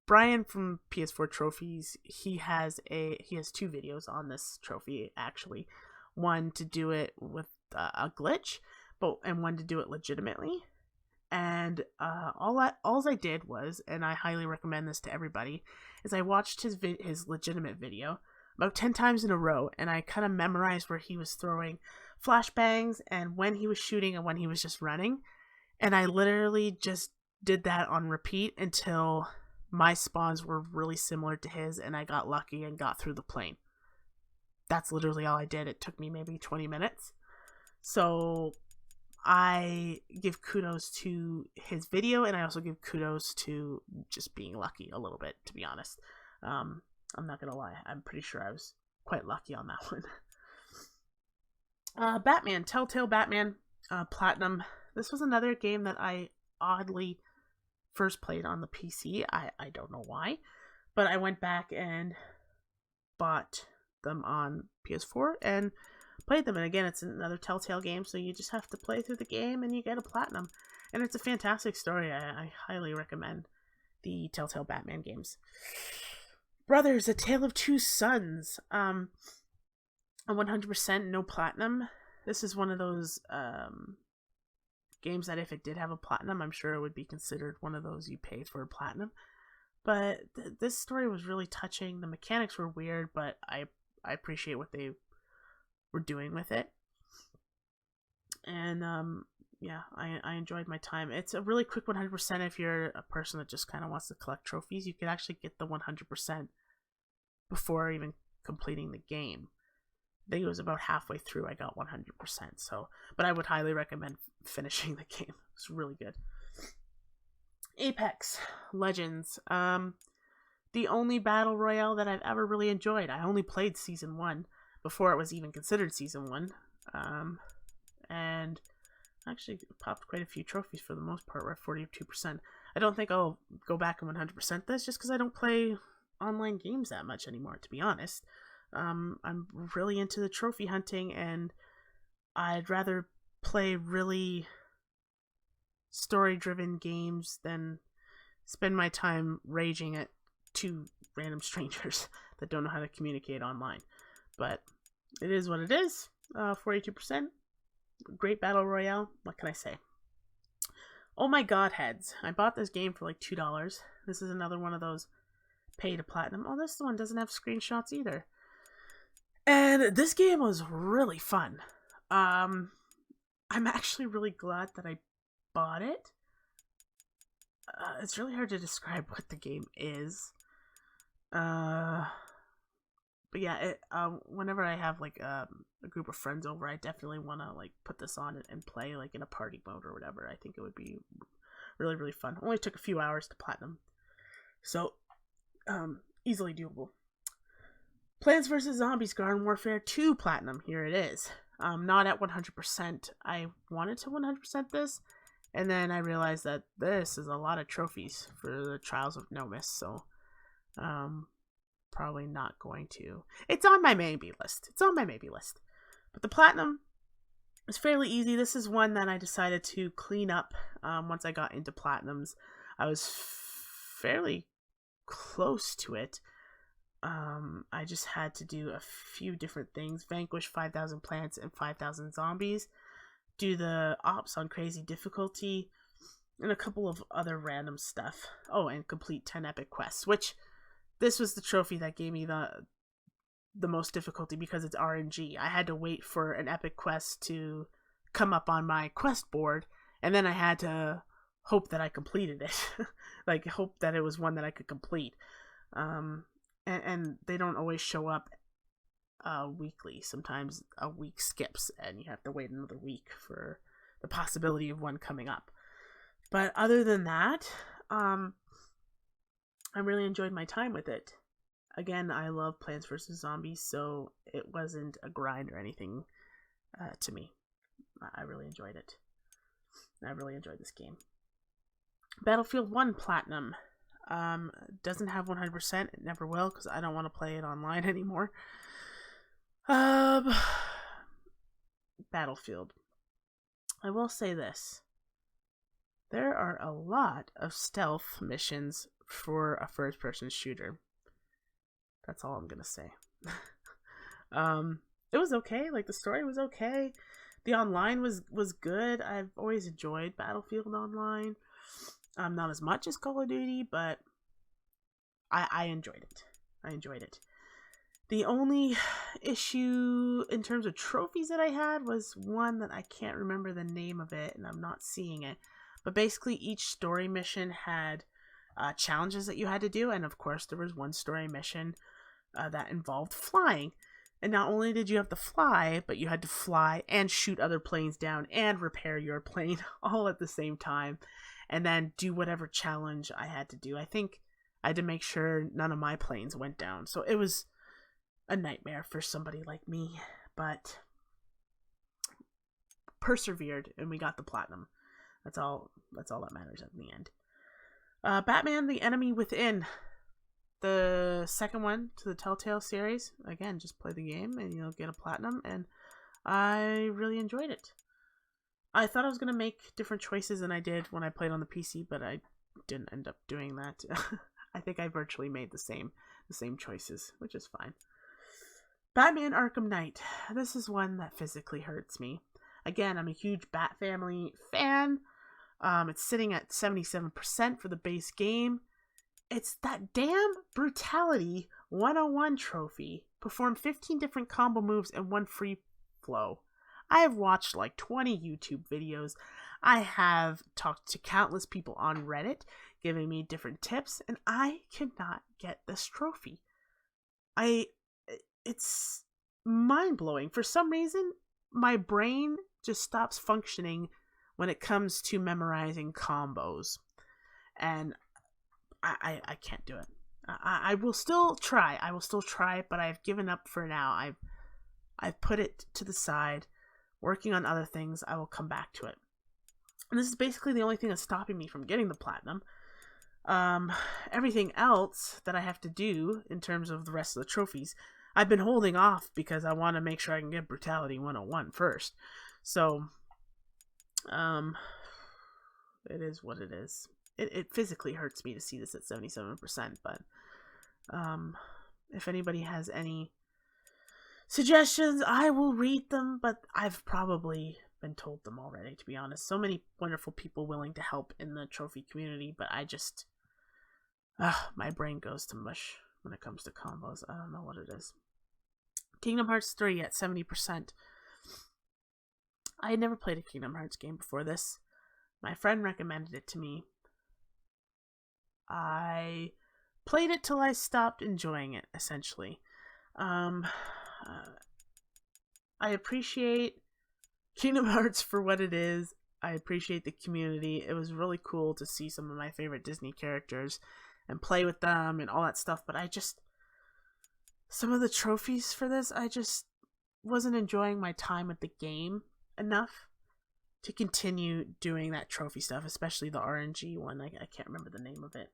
Brian from PS4 Trophies, he has 2 videos on this trophy, actually. One to do it with a glitch, and one to do it legitimately. And all I did was, and I highly recommend this to everybody, is I watched his legitimate video about 10 times in a row, and I kind of memorized where he was throwing flashbangs and when he was shooting and when he was just running. And I literally just did that on repeat until my spawns were really similar to his, and I got lucky and got through the plane. That's literally all I did. It took me maybe 20 minutes. So I give kudos to his video, and I also give kudos to just being lucky a little bit, to be honest. I'm not gonna lie, I'm pretty sure I was quite lucky on that one. Batman, Telltale Batman, Platinum. This was another game that I oddly first played on the PC. I don't know why, but I went back and bought them on PS4 and played them. And again, it's another Telltale game, so you just have to play through the game and you get a platinum. And it's a fantastic story. I highly recommend the Telltale Batman games. Brothers, A Tale of Two Sons. A 100% no platinum. This is one of those games that if it did have a platinum, I'm sure it would be considered one of those you pay for a platinum. But this story was really touching. The mechanics were weird, but I appreciate what they were doing with it. And yeah, I enjoyed my time. It's a really quick 100% if you're a person that just kind of wants to collect trophies. You could actually get the 100% before even completing the game. I think it was about halfway through I got 100%. So, but I would highly recommend finishing the game. It's really good. Apex Legends. The only battle royale that I've ever really enjoyed. I only played Season 1 before it was even considered Season 1. And actually popped quite a few trophies for the most part. We're at 42%. I don't think I'll go back and 100% this just because I don't play online games that much anymore, to be honest. I'm really into the trophy hunting, and I'd rather play really story-driven games than spend my time raging at two random strangers that don't know how to communicate online. But it is what it is. 42%. Great battle royale. What can I say? Oh my god, heads. I bought this game for like $2. This is another one of those pay to platinum. Oh, this one doesn't have screenshots either. And this game was really fun. I'm actually really glad that I bought it. It's really hard to describe what the game is. But yeah, whenever I have like a group of friends over, I definitely want to like put this on and play like in a party mode or whatever. I think it would be really, really fun. Only took a few hours to platinum, so easily doable. Plants vs. Zombies Garden Warfare 2 Platinum. Here it is. Not at 100%. I wanted to 100% this, and then I realized that this is a lot of trophies for the Trials of Nomis, so probably not going to. It's on my maybe list. But the Platinum is fairly easy. This is one that I decided to clean up once I got into Platinums. I was fairly close to it. I just had to do a few different things. Vanquish 5,000 plants and 5,000 zombies. Do the ops on crazy difficulty. And a couple of other random stuff. Oh, and complete 10 epic quests. Which, this was the trophy that gave me the most difficulty because it's RNG. I had to wait for an epic quest to come up on my quest board. And then I had to hope that I completed it. Like, hope that it was one that I could complete. And they don't always show up weekly. Sometimes a week skips and you have to wait another week for the possibility of one coming up. But other than that, I really enjoyed my time with it. Again, I love Plants vs. Zombies, so it wasn't a grind or anything to me. I really enjoyed it. I really enjoyed this game. Battlefield 1 Platinum. Doesn't have 100%. It never will because I don't want to play it online anymore. Battlefield. I will say this. There are a lot of stealth missions for a first-person shooter. That's all I'm gonna say. It was okay. Like, the story was okay. The online was good. I've always enjoyed Battlefield Online. Not as much as Call of Duty, but I enjoyed it. The only issue in terms of trophies that I had was one that I can't remember the name of it, and I'm not seeing it. But basically, each story mission had challenges that you had to do, and of course, there was one story mission that involved flying. And not only did you have to fly, but you had to fly and shoot other planes down and repair your plane all at the same time. And then do whatever challenge I had to do. I think I had to make sure none of my planes went down. So it was a nightmare for somebody like me. But persevered and we got the platinum. That's all that matters at the end. Batman: The Enemy Within. The second one to the Telltale series. Again, just play the game and you'll get a platinum, and I really enjoyed it. I thought I was going to make different choices than I did when I played on the PC, but I didn't end up doing that. I think I virtually made the same choices, which is fine. Batman: Arkham Knight. This is one that physically hurts me. Again, I'm a huge Bat Family fan. It's sitting at 77% for the base game. It's that damn Brutality 101 trophy. Perform 15 different combo moves and one free flow. I have watched like 20 YouTube videos. I have talked to countless people on Reddit giving me different tips, and I cannot get this trophy. It's mind-blowing. For some reason, my brain just stops functioning when it comes to memorizing combos. And I can't do it. I will still try. But I've given up for now. I've put it to the side, working on other things. I will come back to it. And this is basically the only thing that's stopping me from getting the platinum. Everything else that I have to do in terms of the rest of the trophies, I've been holding off because I want to make sure I can get Brutality 101 first. So, it is what it is. It physically hurts me to see this at 77%, but if anybody has any suggestions, I will read them, but I've probably been told them already, to be honest. So many wonderful people willing to help in the trophy community, but I just, my brain goes to mush when it comes to combos. I don't know what it is. Kingdom Hearts 3 at 70%. I had never played a Kingdom Hearts game before this. My friend recommended it to me. I played it till I stopped enjoying it, essentially. I appreciate Kingdom Hearts for what it is. I appreciate the community. It was really cool to see some of my favorite Disney characters and play with them and all that stuff, but some of the trophies for this, I just wasn't enjoying my time with the game enough to continue doing that trophy stuff, especially the RNG one. I can't remember the name of it.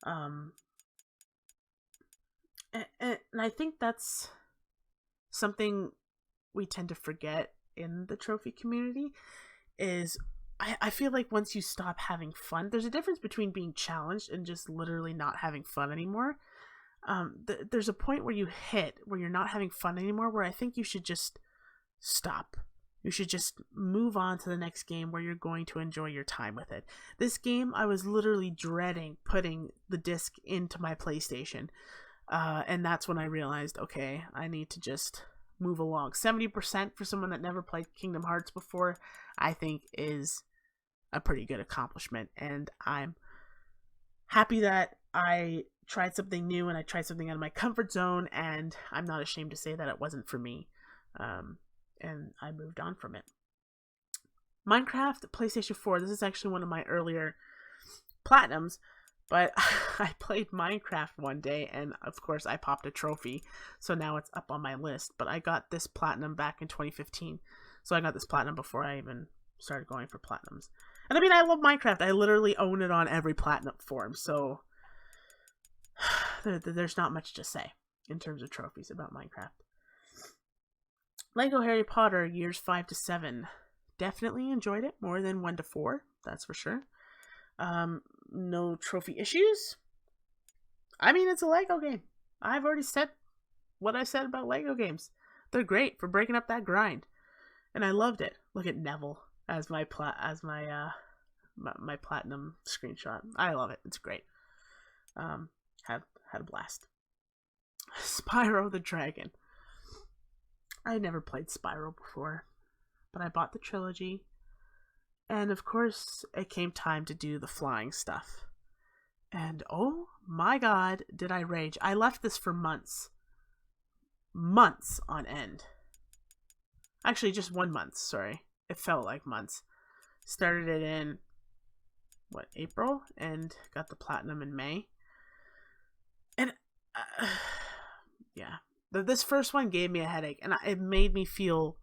And I think that's something we tend to forget in the trophy community is I feel like once you stop having fun, there's a difference between being challenged and just literally not having fun anymore. There's a point where you're not having fun anymore, where I think you should just stop. You should just move on to the next game where you're going to enjoy your time with it. This game, I was literally dreading putting the disc into my PlayStation. And that's when I realized, okay, I need to just move along. 70% for someone that never played Kingdom Hearts before, I think is a pretty good accomplishment. And I'm happy that I tried something new and I tried something out of my comfort zone, and I'm not ashamed to say that it wasn't for me. And I moved on from it. Minecraft, PlayStation 4. This is actually one of my earlier platinums, but I played Minecraft one day, and of course I popped a trophy, so now it's up on my list. But I got this platinum back in 2015, so I got this platinum before I even started going for platinums. And I mean, I love Minecraft. I literally own it on every platinum form, so there's not much to say in terms of trophies about Minecraft. Lego Harry Potter years 5 to 7. Definitely enjoyed it more than 1 to 4. That's for sure. No trophy issues. I mean, it's a Lego game. I've already said what I said about Lego games. They're great for breaking up that grind, and I loved it. Look at Neville as my my platinum screenshot. I love it. It's great. Had a blast. Spyro the Dragon. I never played Spyro before, but I bought the trilogy, and of course it came time to do the flying stuff. And oh my god, did I rage. I left this for months. months on end. Actually, just 1 month, sorry. It felt like months. Started it in, April? And got the platinum in May. And, yeah. This first one gave me a headache, and it made me feel...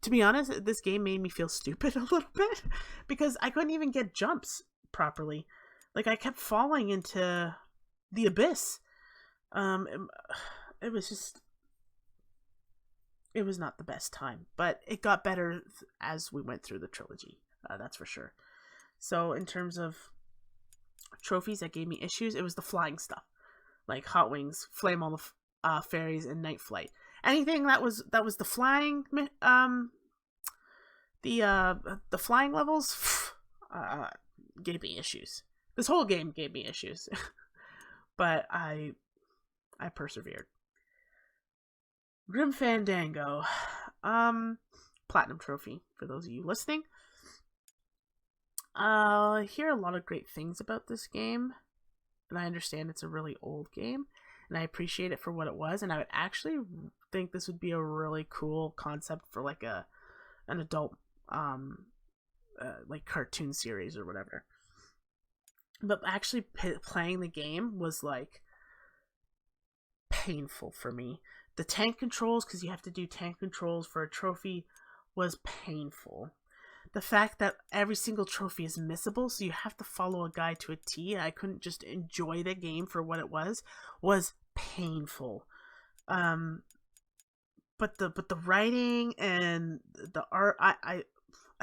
To be honest, this game made me feel stupid a little bit, because I couldn't even get jumps properly. Like, I kept falling into the abyss. It was just... It was not the best time, but it got better as we went through the trilogy. That's for sure. So in terms of trophies that gave me issues, it was the flying stuff, like Hot Wings, Flame All the Fairies, and Night Flight. Anything that was the flying, the flying levels, gave me issues. This whole game gave me issues, but I persevered. Grim Fandango, platinum trophy for those of you listening. I hear a lot of great things about this game, and I understand it's a really old game, and I appreciate it for what it was, and I would actually think this would be a really cool concept for like an adult like cartoon series or whatever. But actually playing the game was like painful for me. The tank controls, because you have to do tank controls for a trophy, was painful. The fact that every single trophy is missable, so you have to follow a guide to a T, I couldn't just enjoy the game for what it was painful. But the writing and the art, I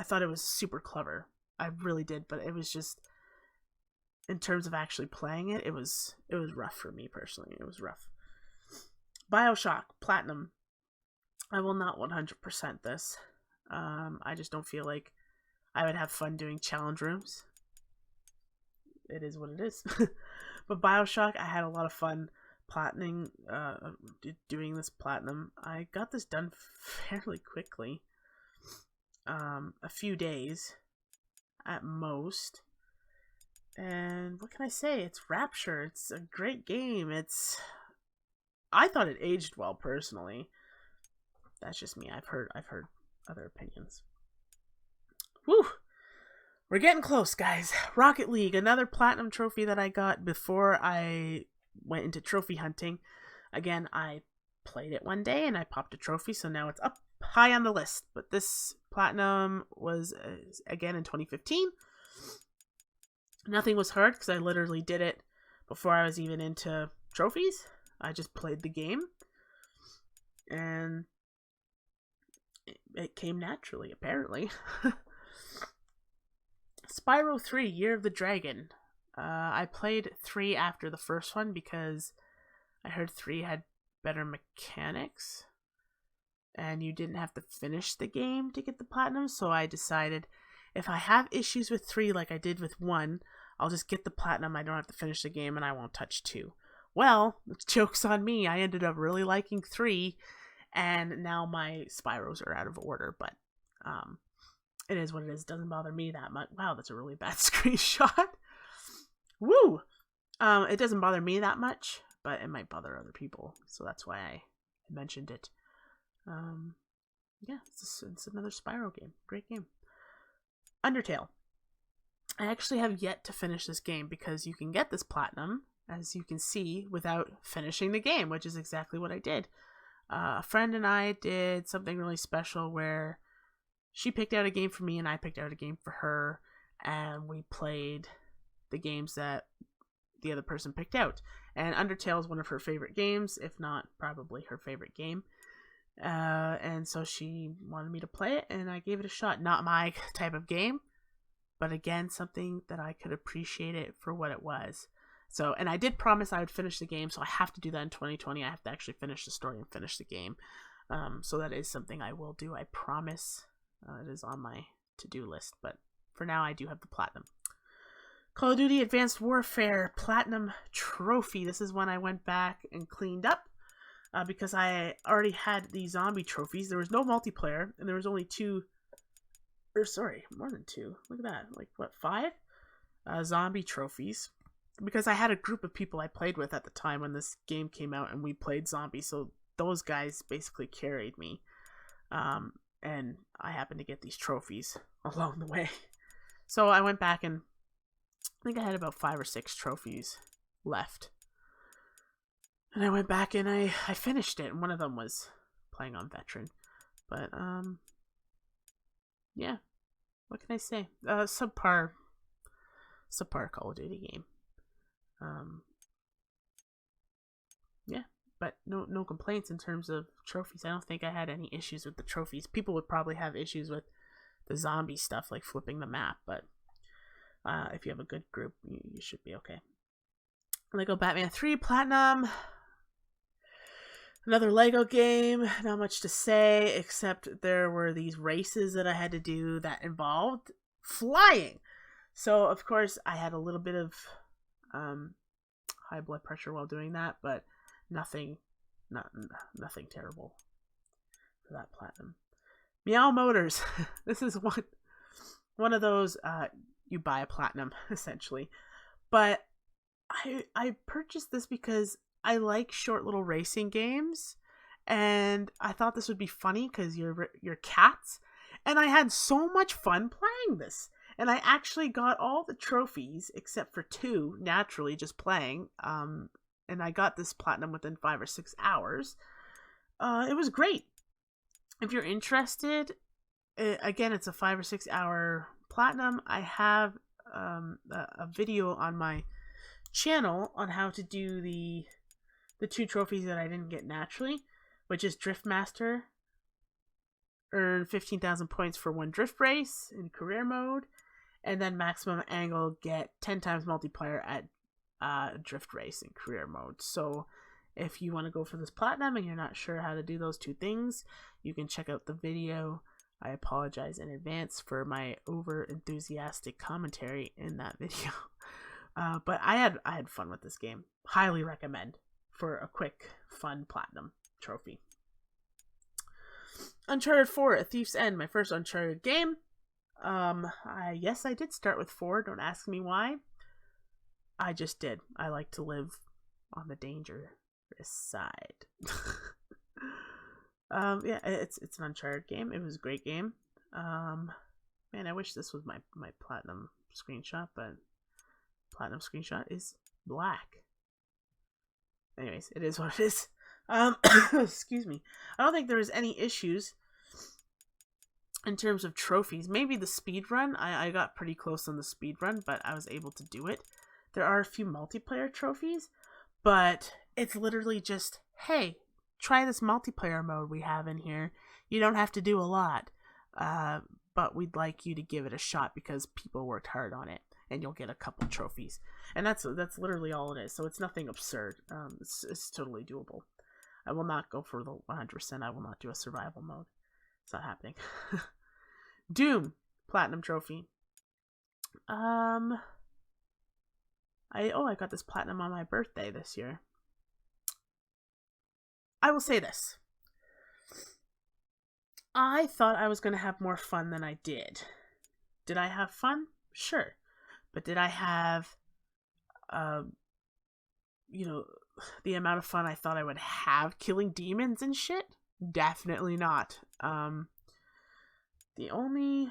thought it was super clever. I really did, but it was just, in terms of actually playing it, it was rough for me personally. It was rough. BioShock Platinum. I will not 100% this. I just don't feel like I would have fun doing challenge rooms. It is what it is. But BioShock, I had a lot of fun doing this platinum. I got this done fairly quickly. A few days at most. And what can I say? It's Rapture. It's a great game. I thought it aged well personally. That's just me. I've heard other opinions. Woo! We're getting close, guys. Rocket League, another platinum trophy that I got before I went into trophy hunting. Again, I played it one day and I popped a trophy, so now it's up high on the list. But this platinum was again in 2015. Nothing was hard because I literally did it before I was even into trophies. I just played the game, and it came naturally, apparently. Spyro 3, Year of the Dragon. I played 3 after the first one because I heard 3 had better mechanics, and you didn't have to finish the game to get the platinum, so I decided if I have issues with 3 like I did with 1, I'll just get the platinum, I don't have to finish the game, and I won't touch 2. Well, joke's on me, I ended up really liking 3, and now my Spyros are out of order, but it is what it is. It doesn't bother me that much. Wow, that's a really bad screenshot. Woo! It doesn't bother me that much, but it might bother other people, so that's why I mentioned it. Yeah, it's another Spyro game. Great game. Undertale. I actually have yet to finish this game because you can get this platinum, as you can see, without finishing the game, which is exactly what I did. A friend and I did something really special where she picked out a game for me and I picked out a game for her, and we played the games that the other person picked out. And Undertale is one of her favorite games, if not probably her favorite game. And so she wanted me to play it, and I gave it a shot. Not my type of game, but again, something that I could appreciate it for what it was. So, and I did promise I would finish the game, so I have to do that in 2020. I have to actually finish the story and finish the game. So that is something I will do, I promise. It is on my to-do list, but for now I do have the platinum. Call of Duty Advanced Warfare Platinum Trophy. This is when I went back and cleaned up because I already had the zombie trophies. There was no multiplayer, and there was only more than 2. Look at that. Like, what, 5? Zombie trophies. because I had a group of people I played with at the time when this game came out, and we played zombies, so those guys basically carried me. And I happened to get these trophies along the way. So I went back, and I think I had about 5 or 6 trophies left. And I went back and I finished it, and one of them was playing on veteran. But yeah, what can I say? Subpar Call of Duty game. Yeah, but no complaints in terms of trophies. I don't think I had any issues with the trophies. People would probably have issues with the zombie stuff, like flipping the map, but if you have a good group, you should be okay. Lego Batman 3 Platinum. Another Lego game. Not much to say, except there were these races that I had to do that involved flying. So, of course, I had a little bit of high blood pressure while doing that, but nothing terrible for that platinum. Meow Motors. This is one of those you buy a platinum essentially, but I purchased this because I like short little racing games, and I thought this would be funny because you're cats, and I had so much fun playing this. And I actually got all the trophies except for 2 naturally just playing. And I got this platinum within 5 or 6 hours. It was great. If you're interested, again, it's a 5 or 6 hour platinum. I have a video on my channel on how to do the 2 trophies that I didn't get naturally, which is Drift Master, earn 15,000 points for 1 drift race in career mode, and then Maximum Angle, get 10 times multiplayer at drift race in career mode. So if you want to go for this platinum and you're not sure how to do those 2 things, you can check out the video. I apologize in advance for my over enthusiastic commentary in that video. But I had fun with this game. Highly recommend for a quick, fun platinum trophy. Uncharted 4, A Thief's End, my first Uncharted game. Yes, I did start with 4. Don't ask me why. I just did. I like to live on the dangerous side. Yeah, it's an Uncharted game. It was a great game. Man, I wish this was my platinum screenshot, but platinum screenshot is black. Anyways, it is what it is. Excuse me. I don't think there was any issues in terms of trophies. Maybe the speed run. I got pretty close on the speed run, but I was able to do it. There are a few multiplayer trophies, but it's literally just, hey, try this multiplayer mode we have in here. You don't have to do a lot, but we'd like you to give it a shot because people worked hard on it, and you'll get a couple trophies. And that's literally all it is. So it's nothing absurd. It's totally doable. I will not go for the 100%. I will not do a survival mode. It's not happening. Doom platinum trophy. I got this platinum on my birthday this year. I will say this. I thought I was going to have more fun than I did. Did I have fun? Sure. But did I have the amount of fun I thought I would have killing demons and shit? Definitely not. The only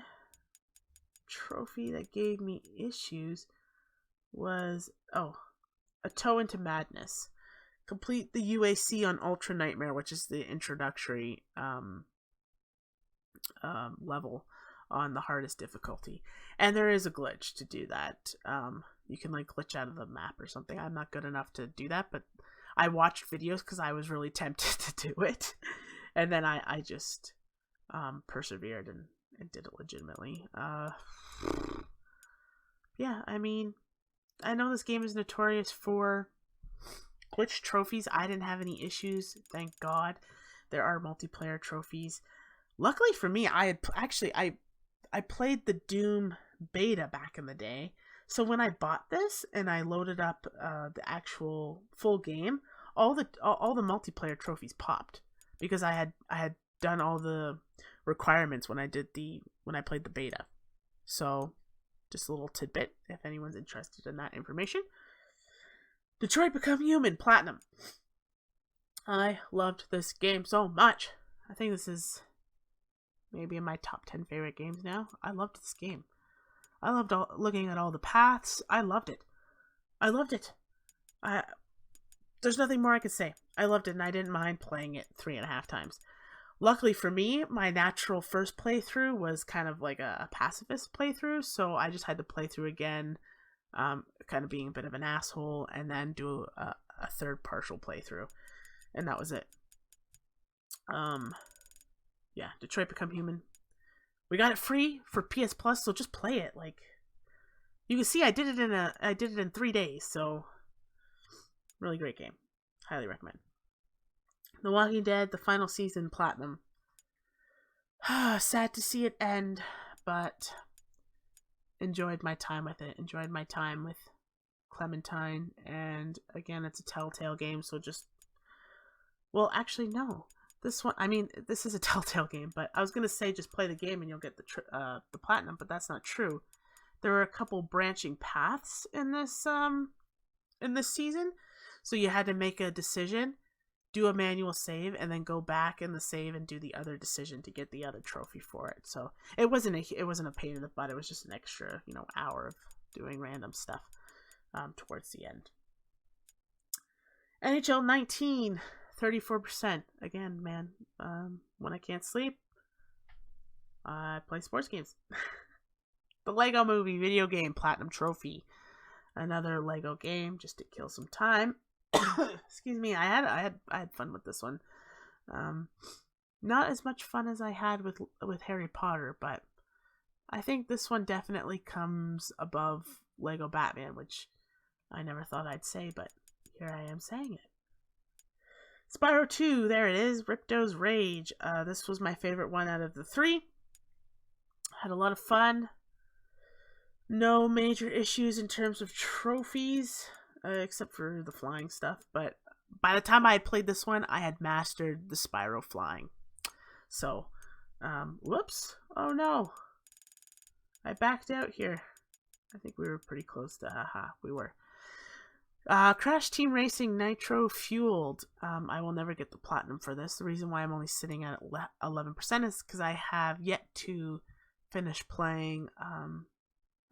trophy that gave me issues was, A Toe into Madness. Complete the UAC on Ultra Nightmare, which is the introductory level on the hardest difficulty. And there is a glitch to do that. You can glitch out of the map or something. I'm not good enough to do that, but I watched videos because I was really tempted to do it. And then I just persevered and did it legitimately. Yeah, I mean, I know this game is notorious for glitch trophies. I didn't have any issues, thank God. There are multiplayer trophies. Luckily for me, I played the Doom beta back in the day. So when I bought this and I loaded up the actual full game, all the multiplayer trophies popped because I had done all the requirements when I played the beta. So just a little tidbit if anyone's interested in that information. Detroit Become Human Platinum. I loved this game so much. I think this is maybe in my top 10 favorite games now. I loved this game. I loved looking at all the paths. I loved it. I loved it. There's nothing more I could say. I loved it, and I didn't mind playing it 3.5 times. Luckily for me, my natural first playthrough was kind of like a pacifist playthrough, so I just had to play through again, kind of being a bit of an asshole, and then do a third partial playthrough. And that was it. Yeah, Detroit Become Human. We got it free for PS Plus, so just play it. Like, you can see I did it in 3 days, so really great game. Highly recommend. The Walking Dead, the final season Platinum. Sad to see it end, but enjoyed my time with it. Enjoyed my time with Clementine, and again, it's a Telltale game, so just... Well, actually, no. This one, I mean, this is a Telltale game, but I was going to say just play the game and you'll get the Platinum, but that's not true. There are a couple branching paths in this season, so you had to make a decision, do a manual save, and then go back in the save and do the other decision to get the other trophy for it. So it wasn't a pain in the butt. It was just an extra, hour of doing random stuff towards the end. NHL 19, 34%. Again, man, when I can't sleep, I play sports games. The Lego Movie video game Platinum Trophy. Another Lego game just to kill some time. Excuse me. I had fun with this one. Not as much fun as I had with Harry Potter, but I think this one definitely comes above Lego Batman, which I never thought I'd say, but here I am saying it. Spyro 2, there it is. Ripto's Rage. This was my favorite one out of the 3. Had a lot of fun. No major issues in terms of trophies, except for the flying stuff. But by the time I had played this one, I had mastered the Spyro flying. So, whoops. Oh no. I backed out here. I think we were pretty close to, we were. Crash Team Racing Nitro Fueled. I will never get the Platinum for this. The reason why I'm only sitting at 11% is because I have yet to finish playing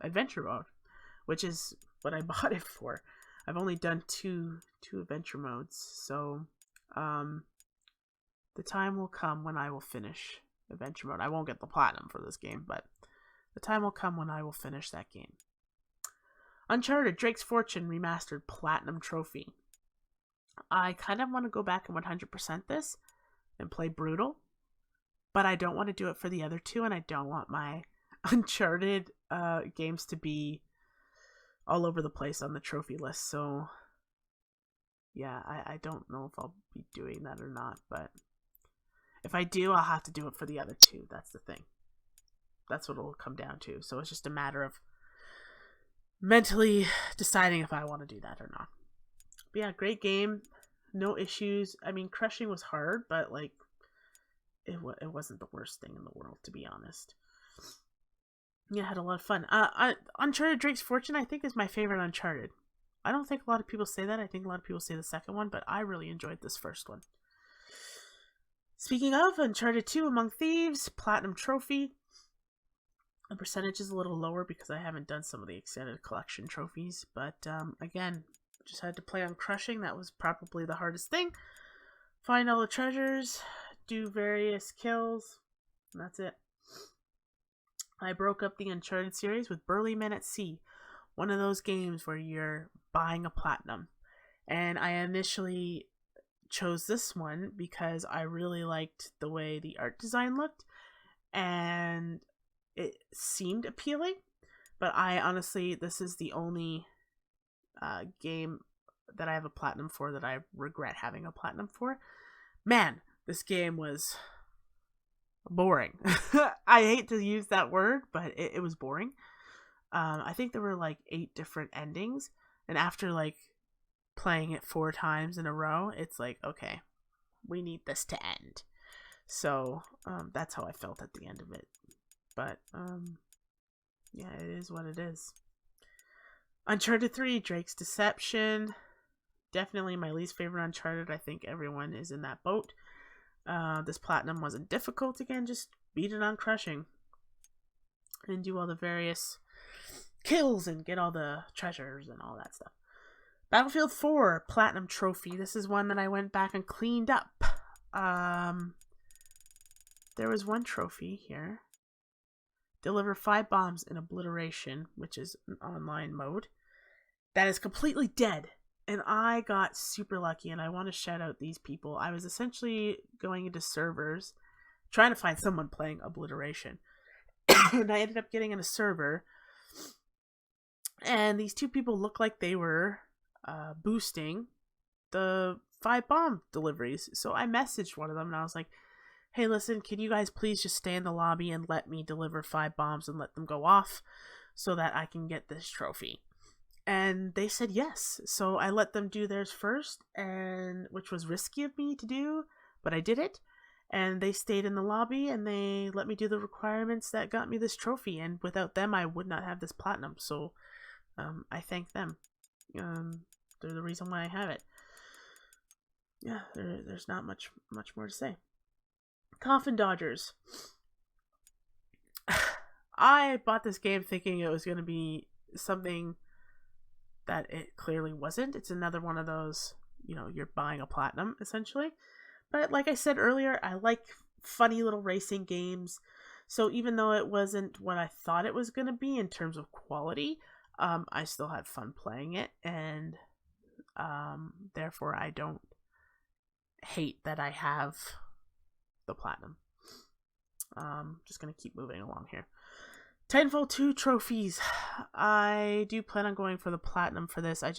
Adventure Mode, which is what I bought it for. I've only done two Adventure Modes, so the time will come when I will finish Adventure Mode. I won't get the Platinum for this game, but the time will come when I will finish that game. Uncharted Drake's Fortune Remastered Platinum Trophy. I kind of want to go back and 100% this and play Brutal, but I don't want to do it for the other two, and I don't want my Uncharted games to be all over the place on the trophy list. So yeah, I don't know if I'll be doing that or not, but if I do, I'll have to do it for the other two. That's the thing. That's what it'll come down to. So it's just a matter of mentally deciding if I want to do that or not. But yeah, great game. No issues. I mean, crushing was hard, but like it wasn't the worst thing in the world, to be honest. Yeah, I had a lot of fun. Uncharted Drake's Fortune, I think, is my favorite Uncharted. I don't think a lot of people say that. I think a lot of people say the second one, but I really enjoyed this first one. Speaking of, Uncharted 2 Among Thieves, Platinum Trophy. The percentage is a little lower because I haven't done some of the extended collection trophies, but again, just had to play on crushing. That was probably the hardest thing. Find all the treasures, do various kills, and that's it. I broke up the Uncharted series with Burly Men at Sea, one of those games where you're buying a platinum. And I initially chose this one because I really liked the way the art design looked, and it seemed appealing, but I honestly, this is the only game that I have a platinum for that I regret having a platinum for. Man, this game was boring. I hate to use that word, but it was boring. I think there were like 8 different endings, and after like playing it 4 times in a row, it's like, okay, we need this to end. So that's how I felt at the end of it. But yeah, it is what it is. Uncharted 3 Drake's Deception. definitely my least favorite Uncharted. I think everyone is in that boat. This platinum wasn't difficult. Again, just beat it on crushing and do all the various kills and get all the treasures and all that stuff. Battlefield 4 Platinum Trophy. This is one that I went back and cleaned up. There was one trophy here. Deliver 5 bombs in obliteration, which is an online mode. That is completely dead. And I got super lucky, and I want to shout out these people. I was essentially going into servers, trying to find someone playing obliteration. And I ended up getting in a server. And these 2 people looked like they were boosting the 5 bomb deliveries. So I messaged one of them, and I was like, hey, listen, can you guys please just stay in the lobby and let me deliver 5 bombs and let them go off so that I can get this trophy? And they said yes. So I let them do theirs first, and which was risky of me to do, but I did it. And they stayed in the lobby, and they let me do the requirements that got me this trophy. And without them, I would not have this platinum. So I thank them. They're the reason why I have it. Yeah, there's not much more to say. Coffin Dodgers. I bought this game thinking it was going to be something that it clearly wasn't. It's another one of those, you're buying a platinum, essentially. But like I said earlier, I like funny little racing games. So even though it wasn't what I thought it was going to be in terms of quality, I still had fun playing it. And therefore, I don't hate that I have the platinum. Just going to keep moving along here. Titanfall 2 trophies. I do plan on going for the platinum for this. I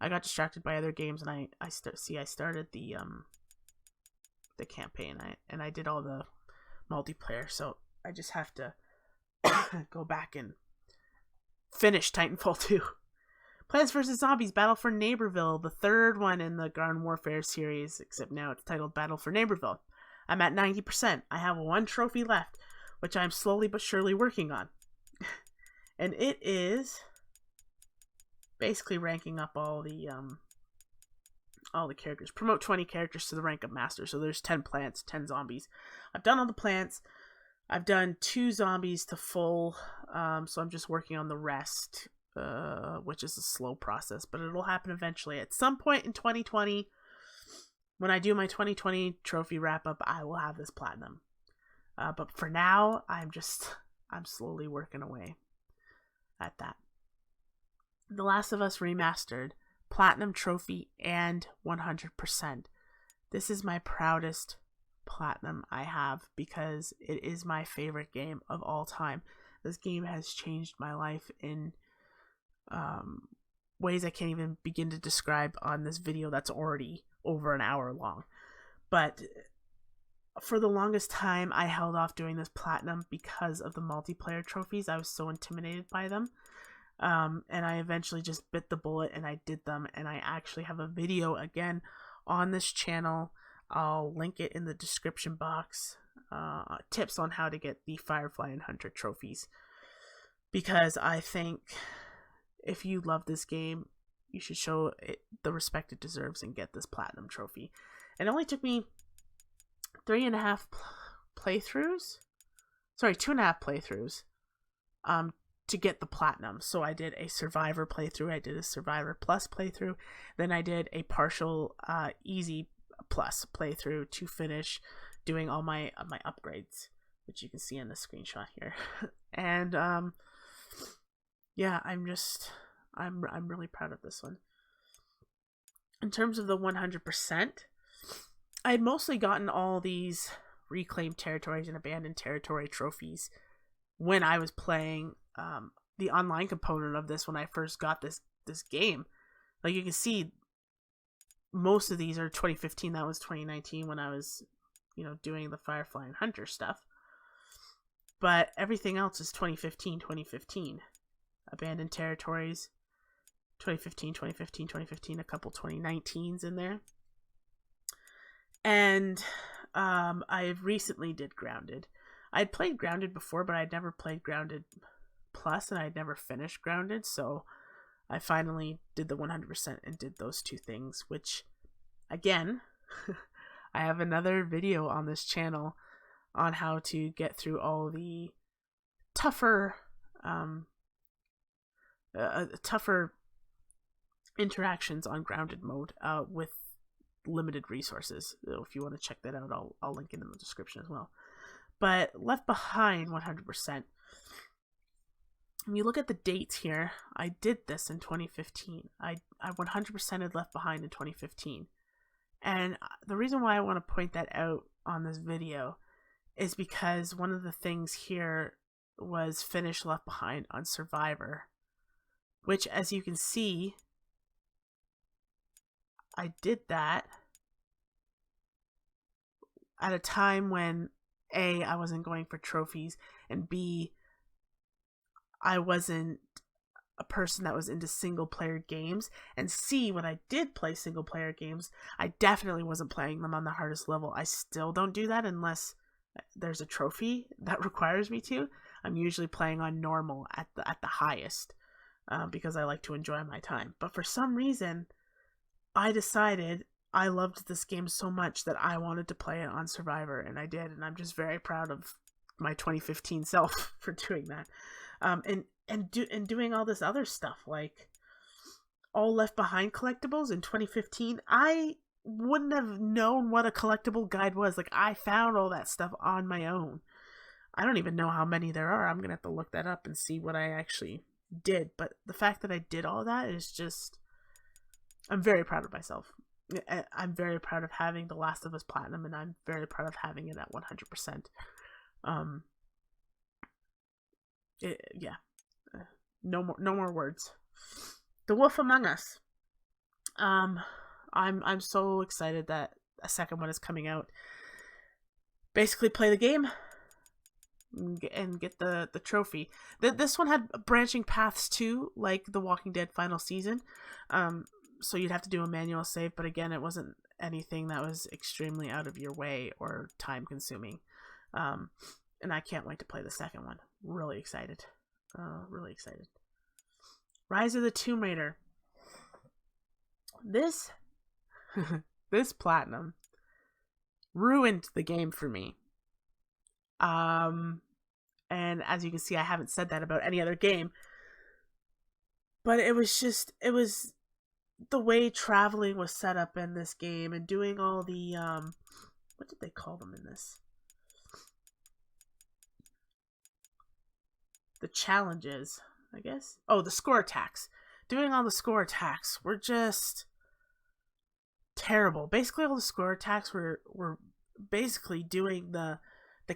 got distracted by other games, and I started the campaign. I did all the multiplayer, so I just have to go back and finish Titanfall 2. Plants vs. Zombies Battle for Neighborville, the third one in the Garden Warfare series, except now it's titled Battle for Neighborville. I'm at 90%. I have 1 trophy left, which I'm slowly but surely working on. And it is basically ranking up all the characters. Promote 20 characters to the rank of master. So there's 10 plants, 10 zombies. I've done all the plants. I've done 2 zombies to full. So I'm just working on the rest, which is a slow process, but it'll happen eventually. At some point in 2020, when I do my 2020 trophy wrap up, I will have this platinum. But for now, I'm slowly working away at that. The Last of Us Remastered, Platinum Trophy, and 100%. This is my proudest platinum I have because it is my favorite game of all time. This game has changed my life in ways I can't even begin to describe on this video that's already over an hour long. But for the longest time, I held off doing this platinum because of the multiplayer trophies. I was so intimidated by them. And I eventually just bit the bullet and I did them. And I actually have a video again on this channel. I'll link it in the description box. Tips on how to get the Firefly and Hunter trophies. Because I think if you love this game, you should show it the respect it deserves and get this platinum trophy. It only took me 2.5 playthroughs to get the platinum. So I did a Survivor playthrough, I did a Survivor Plus playthrough, then I did a partial Easy Plus playthrough to finish doing all my upgrades, which you can see in the screenshot here. And yeah, I'm really proud of this one. In terms of the 100%, I had mostly gotten all these reclaimed territories and abandoned territory trophies when I was playing the online component of this when I first got this game. Like you can see, most of these are 2015. That was 2019 when I was, doing the Firefly and Hunter stuff. But everything else is 2015. Abandoned territories, 2015, a couple 2019s in there. And I recently did Grounded. I'd played Grounded before, but I'd never played Grounded Plus, and I'd never finished Grounded, so I finally did the 100% and did those two things, which, again, I have another video on this channel on how to get through all the tougher, tougher interactions on grounded mode with limited resources. If you want to check that out, I'll link it in the description as well. But Left Behind 100%. When you look at the dates here, I did this in 2015. I 100%ed Left Behind in 2015. And the reason why I want to point that out on this video is because one of the things here was finish Left Behind on Survivor, which, as you can see, I did that at a time when A, I wasn't going for trophies, and B, I wasn't a person that was into single player games, and C, when I did play single player games, I definitely wasn't playing them on the hardest level. I still don't do that unless there's a trophy that requires me to. I'm usually playing on normal at the highest because I like to enjoy my time. But for some reason, I decided I loved this game so much that I wanted to play it on Survivor, and I did, and I'm just very proud of my 2015 self for doing that. And doing all this other stuff, like all Left Behind collectibles in 2015. I wouldn't have known what a collectible guide was. Like, I found all that stuff on my own. I don't even know how many there are. I'm gonna have to look that up and see what I actually did. But the fact that I did all that is just, I'm very proud of myself. I'm very proud of having The Last of Us Platinum, and I'm very proud of having it at 100%. Yeah. No more words. The Wolf Among Us. I'm so excited that a second one is coming out. Basically, play the game and get the trophy. This one had branching paths too, like The Walking Dead final season. So you'd have to do a manual save, but again, it wasn't anything that was extremely out of your way or time consuming. And I can't wait to play the second one. Really excited. Really excited. Rise of the Tomb Raider. This this platinum ruined the game for me. And as you can see, I haven't said that about any other game. But it was the way traveling was set up in this game, and doing all the what did they call them in this? The challenges, I guess. Oh, the score attacks. Doing all the score attacks were just terrible. Basically, all the score attacks were basically doing the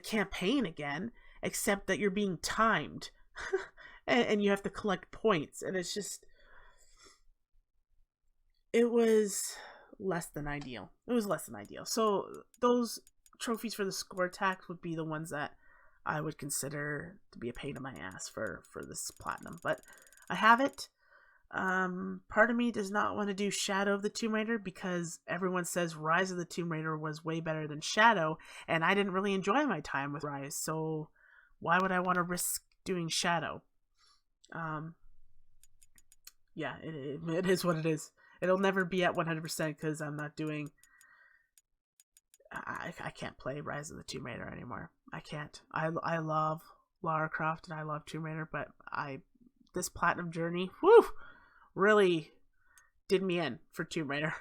campaign again, except that you're being timed. and you have to collect points, and it's just, it was less than ideal. So those trophies for the score attacks would be the ones that I would consider to be a pain in my ass for this platinum. But I have it. Part of me does not want to do Shadow of the Tomb Raider because everyone says Rise of the Tomb Raider was way better than Shadow, and I didn't really enjoy my time with Rise, so why would I want to risk doing Shadow? Yeah, it is what it is. It'll never be at 100% because I'm not doing... I can't play Rise of the Tomb Raider anymore. I can't. I love Lara Croft and I love Tomb Raider, but this platinum journey, whew, really did me in for Tomb Raider.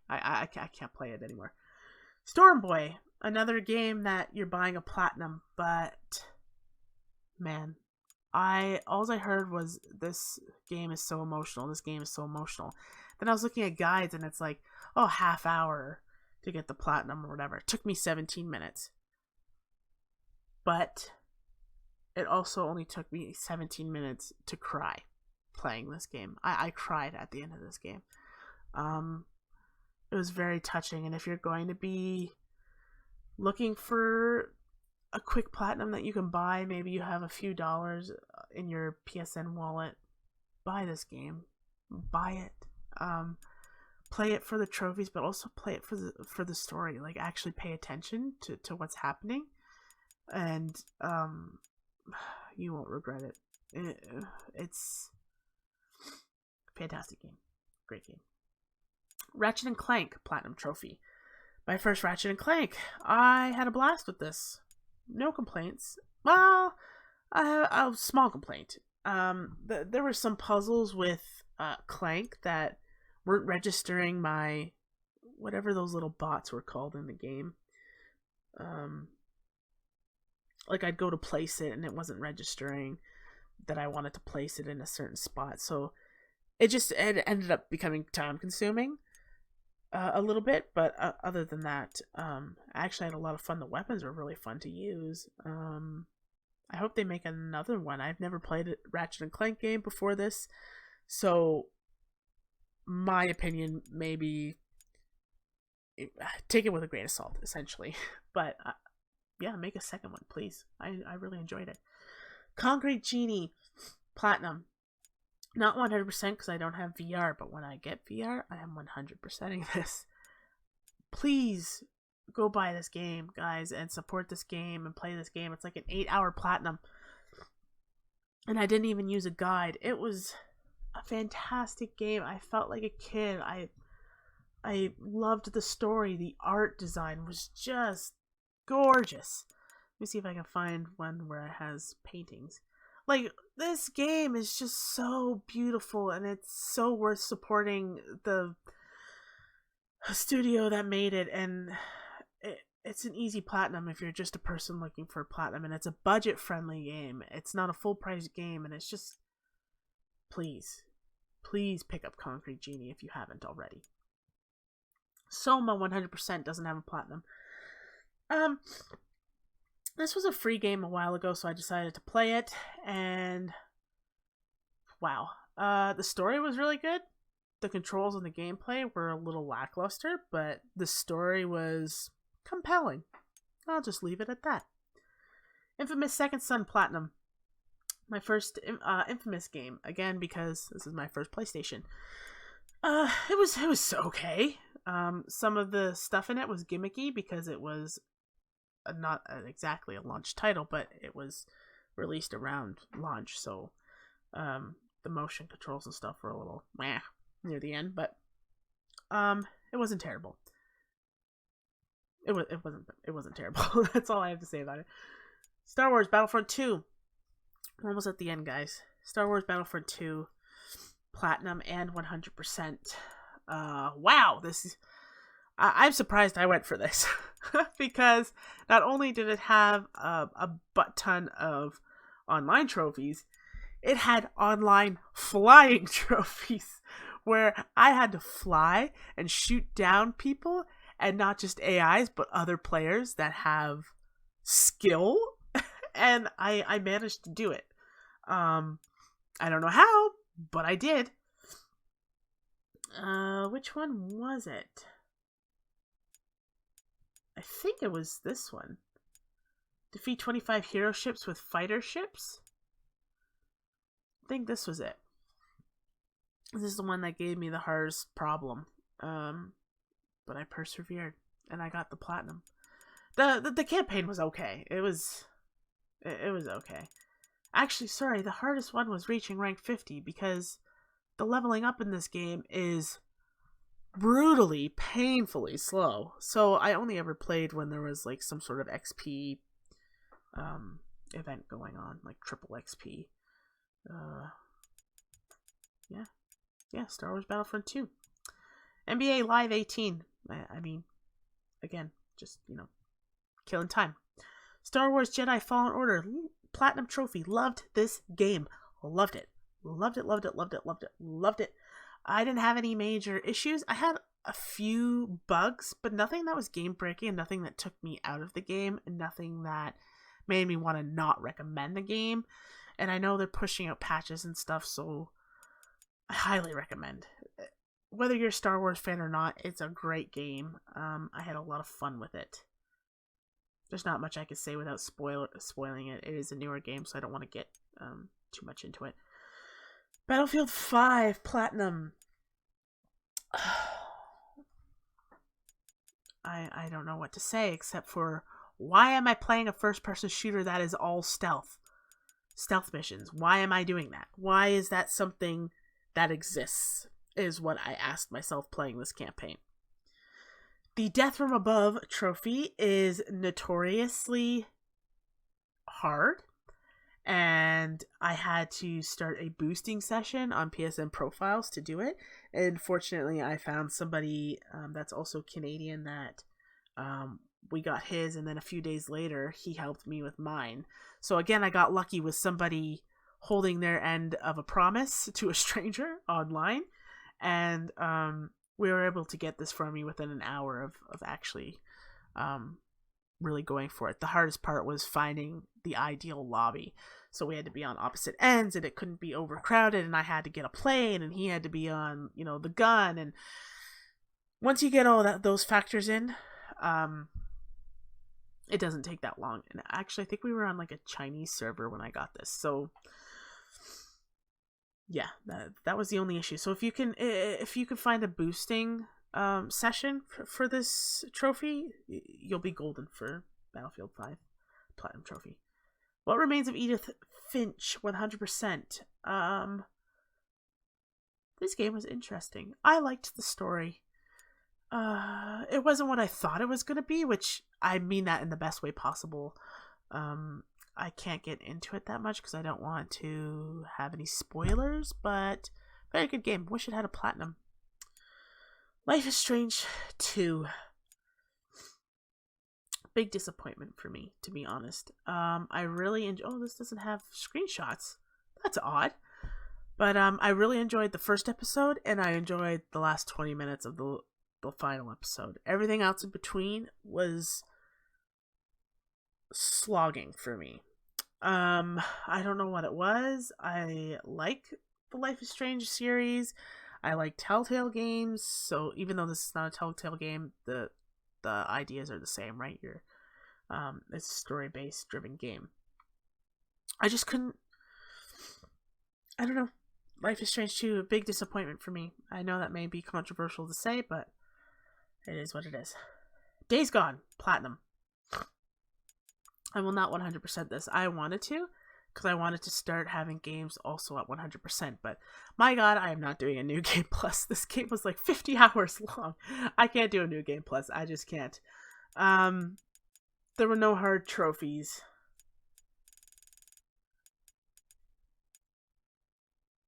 I can't play it anymore. Storm Boy, another game that you're buying a platinum, but man, all I heard was this game is so emotional. Then I was looking at guides and it's like, oh, half hour to get the platinum or whatever. It took me 17 minutes. But it also only took me 17 minutes to cry playing this game. I cried at the end of this game. It was very touching, and if you're going to be looking for a quick platinum that you can buy, maybe you have a few dollars in your PSN wallet, buy this game. Buy it. Play it for the trophies, but also play it for the story. Like, actually pay attention to what's happening, and you won't regret it. It's Fantastic game. Great game. Ratchet and Clank Platinum Trophy. My first Ratchet and Clank. I had a blast with this. No complaints. Well, a small complaint. There were some puzzles with Clank that weren't registering my whatever those little bots were called in the game. Like I'd go to place it and it wasn't registering that I wanted to place it in a certain spot. So it ended up becoming time consuming a little bit. But other than that, I actually had a lot of fun. The weapons were really fun to use. I hope they make another one. I've never played a Ratchet and Clank game before this. So my opinion, maybe take it with a grain of salt, essentially. But yeah, make a second one, please. I really enjoyed it. Concrete Genie Platinum. Not 100% because I don't have VR, but when I get VR, I am 100%ing this. Please go buy this game, guys, and support this game and play this game. It's like an 8-hour platinum. And I didn't even use a guide. It was a fantastic game. I felt like a kid. I loved the story. The art design was just gorgeous. Let me see if I can find one where it has paintings. Like, this game is just so beautiful, and it's so worth supporting the studio that made it. And it's an easy platinum if you're just a person looking for a platinum, and it's a budget-friendly game. It's not a full-price game, and it's just, please pick up Concrete Genie if you haven't already. Soma 100% doesn't have a platinum. This was a free game a while ago, so I decided to play it, and wow. The story was really good. The controls and the gameplay were a little lackluster, but the story was compelling. I'll just leave it at that. Infamous Second Son Platinum. My first Infamous game, again, because this is my first PlayStation. It was okay. Some of the stuff in it was gimmicky because it was not exactly a launch title, but it was released around launch, so the motion controls and stuff were a little meh near the end, but it wasn't terrible. It wasn't terrible. That's all I have to say about it. Star Wars Battlefront 2. We're almost at the end, guys. Star Wars Battlefront 2 Platinum and 100%. Wow, this is... I'm surprised I went for this because not only did it have a butt ton of online trophies, it had online flying trophies where I had to fly and shoot down people, and not just AIs, but other players that have skill, and I managed to do it. I don't know how, but I did. Which one was it? I think it was this one. Defeat 25 hero ships with fighter ships? I think this was it. This is the one that gave me the hardest problem. But I persevered, and I got the platinum. The campaign was okay. It was okay. Actually, sorry, the hardest one was reaching rank 50, because the leveling up in this game is brutally, painfully slow. So I only ever played when there was like some sort of XP event going on, like triple XP. Yeah, Star Wars Battlefront 2. NBA Live 18. I mean, again, just, killing time. Star Wars Jedi Fallen Order Platinum Trophy. Loved this game. Loved it. Loved it. I didn't have any major issues. I had a few bugs, but nothing that was game breaking, and nothing that took me out of the game, and nothing that made me want to not recommend the game. And I know they're pushing out patches and stuff, so I highly recommend. Whether you're a Star Wars fan or not, it's a great game. I had a lot of fun with it. There's not much I can say without spoiling it. It is a newer game, so I don't want to get too much into it. Battlefield 5 Platinum. I don't know what to say except for, why am I playing a first-person shooter that is all stealth? Stealth missions. Why am I doing that? Why is that something that exists, is what I asked myself playing this campaign. The Death from Above trophy is notoriously hard, and I had to start a boosting session on PSN profiles to do it. And fortunately, I found somebody that's also Canadian that we got his, and then a few days later, he helped me with mine. So again, I got lucky with somebody holding their end of a promise to a stranger online, and we were able to get this for me within an hour of actually really going for it. The hardest part was finding the ideal lobby. So we had to be on opposite ends, and it couldn't be overcrowded, and I had to get a plane, and he had to be on, the gun. And once you get all those factors in, it doesn't take that long. And actually, I think we were on like a Chinese server when I got this. So yeah, that was the only issue. So if you can find a boosting session for this trophy, you'll be golden for Battlefield 5 Platinum Trophy. What Remains of Edith Finch? 100%. This game was interesting. I liked the story. It wasn't what I thought it was going to be, which I mean that in the best way possible. I can't get into it that much because I don't want to have any spoilers, but very good game. Wish it had a platinum. Life is Strange 2. Big disappointment for me, to be honest. I really enjoy. Oh, this doesn't have screenshots. That's odd. But I really enjoyed the first episode, and I enjoyed the last 20 minutes of the final episode. Everything else in between was slogging for me. I don't know what it was. I like the Life is Strange series. I like Telltale games, so even though this is not a Telltale game, the ideas are the same, right? It's a story-based driven game. I just couldn't. I don't know. Life is Strange 2, a big disappointment for me. I know that may be controversial to say, but it is what it is. Days Gone, Platinum. I will not 100% this. I wanted to, because I wanted to start having games also at 100%, but my god, I am not doing a New Game Plus. This game was like 50 hours long. I can't do a New Game Plus. I just can't. There were no hard trophies.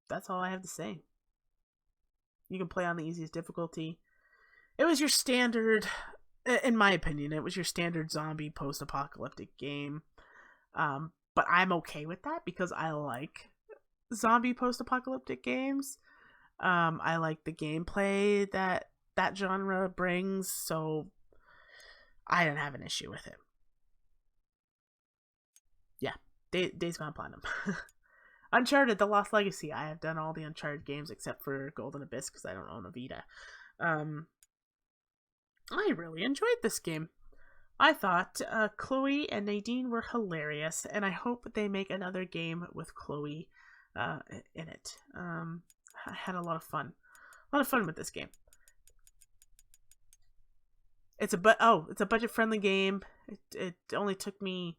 That's all I have to say. You can play on the easiest difficulty. It was your standard, in my opinion, it was your standard zombie post-apocalyptic game. But I'm okay with that because I like zombie post-apocalyptic games. I like the gameplay that genre brings, so I didn't have an issue with it. Yeah, Days Gone Platinum. Uncharted: The Lost Legacy. I have done all the Uncharted games except for Golden Abyss because I don't own a Vita. I really enjoyed this game. I thought Chloe and Nadine were hilarious, and I hope they make another game with Chloe in it. I had a lot of fun. A lot of fun with this game. It's a budget-friendly game. It only took me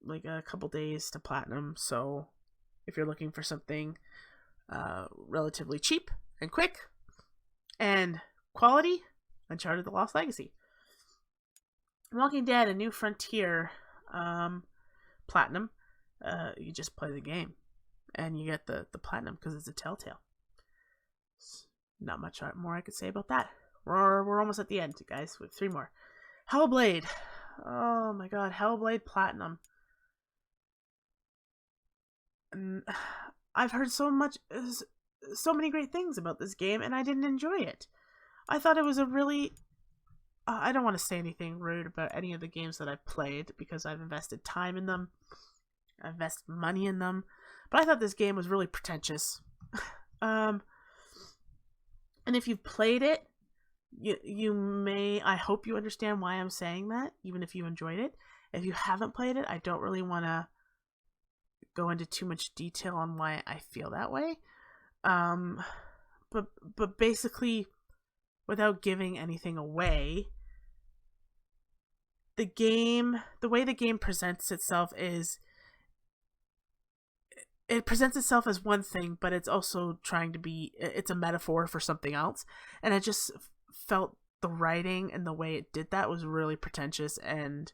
like a couple days to platinum, so if you're looking for something relatively cheap and quick and quality, Uncharted: The Lost Legacy. Walking Dead: A New Frontier, platinum. You just play the game, and you get the platinum because it's a Telltale. Not much more I could say about that. We're almost at the end, guys. We have 3 more. Hellblade. Oh my god, Hellblade Platinum. I've heard so many great things about this game, and I didn't enjoy it. I thought it was a really... I don't want to say anything rude about any of the games that I've played, because I've invested time in them. I've invested money in them. But I thought this game was really pretentious. And if you've played it, you may... I hope you understand why I'm saying that, even if you enjoyed it. If you haven't played it, I don't really want to go into too much detail on why I feel that way. But basically, without giving anything away, the way the game presents itself is it presents itself as one thing, but it's also trying to be, it's a metaphor for something else. And I just felt the writing and the way it did that was really pretentious and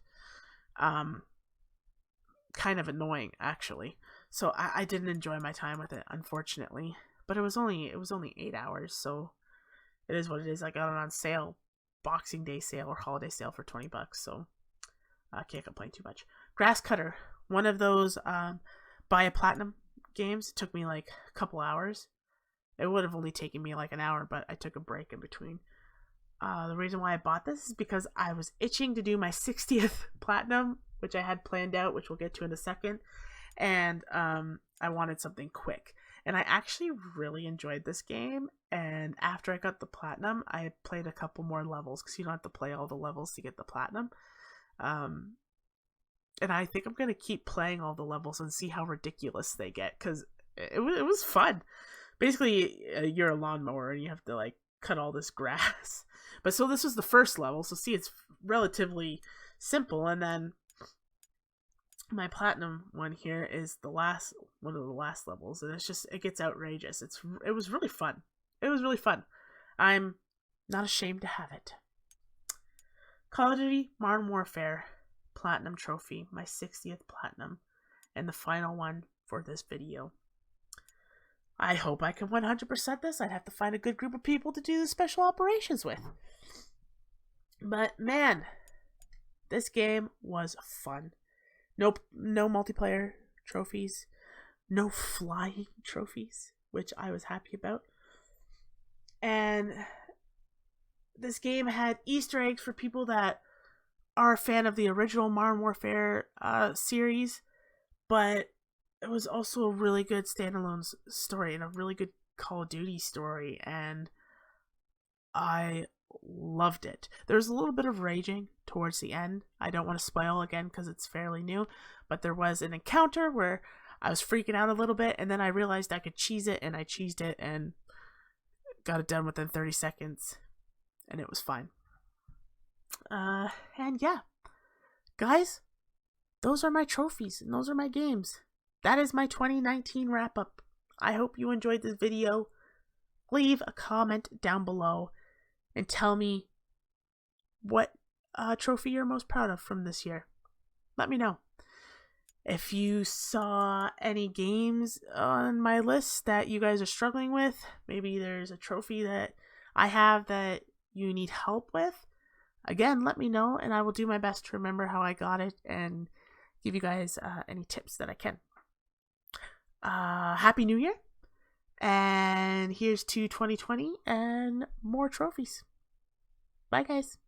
kind of annoying, actually. So I didn't enjoy my time with it, unfortunately. But it was only 8 hours, so it is what it is. I got it on sale, Boxing Day sale or holiday sale for $20, so I can't complain too much. Grass Cutter, one of those buy a platinum games. It took me like a couple hours. It would have only taken me like an hour, but I took a break in between. The reason why I bought this is because I was itching to do my 60th platinum, which I had planned out, which we'll get to in a second. And I wanted something quick. And I actually really enjoyed this game. And after I got the platinum, I played a couple more levels because you don't have to play all the levels to get the platinum. And I think I'm going to keep playing all the levels and see how ridiculous they get because it was fun. Basically, you're a lawnmower and you have to like cut all this grass. But so this was the first level. So see, it's relatively simple. And then my platinum one here is one of the last levels. And it gets outrageous. It was really fun. It was really fun. I'm not ashamed to have it. Call of Duty Modern Warfare Platinum Trophy, my 60th platinum, and the final one for this video. I hope I can 100% this. I'd have to find a good group of people to do the special operations with. But man, this game was fun. No multiplayer trophies, no flying trophies, which I was happy about. And this game had Easter eggs for people that are a fan of the original Modern Warfare series, but it was also a really good standalone story and a really good Call of Duty story, and I loved it. There was a little bit of raging towards the end. I don't want to spoil again because it's fairly new, but there was an encounter where I was freaking out a little bit, and then I realized I could cheese it, and I cheesed it and got it done within 30 seconds, and it was fine. And yeah, guys, those are my trophies and those are my games. That is my 2019 wrap up. I hope you enjoyed this video. Leave a comment down below and tell me what trophy you're most proud of from this year. Let me know. If you saw any games on my list that you guys are struggling with, maybe there's a trophy that I have that you need help with, again, let me know, and I will do my best to remember how I got it and give you guys any tips that I can. Happy New Year, and here's to 2020 and more trophies. Bye, guys.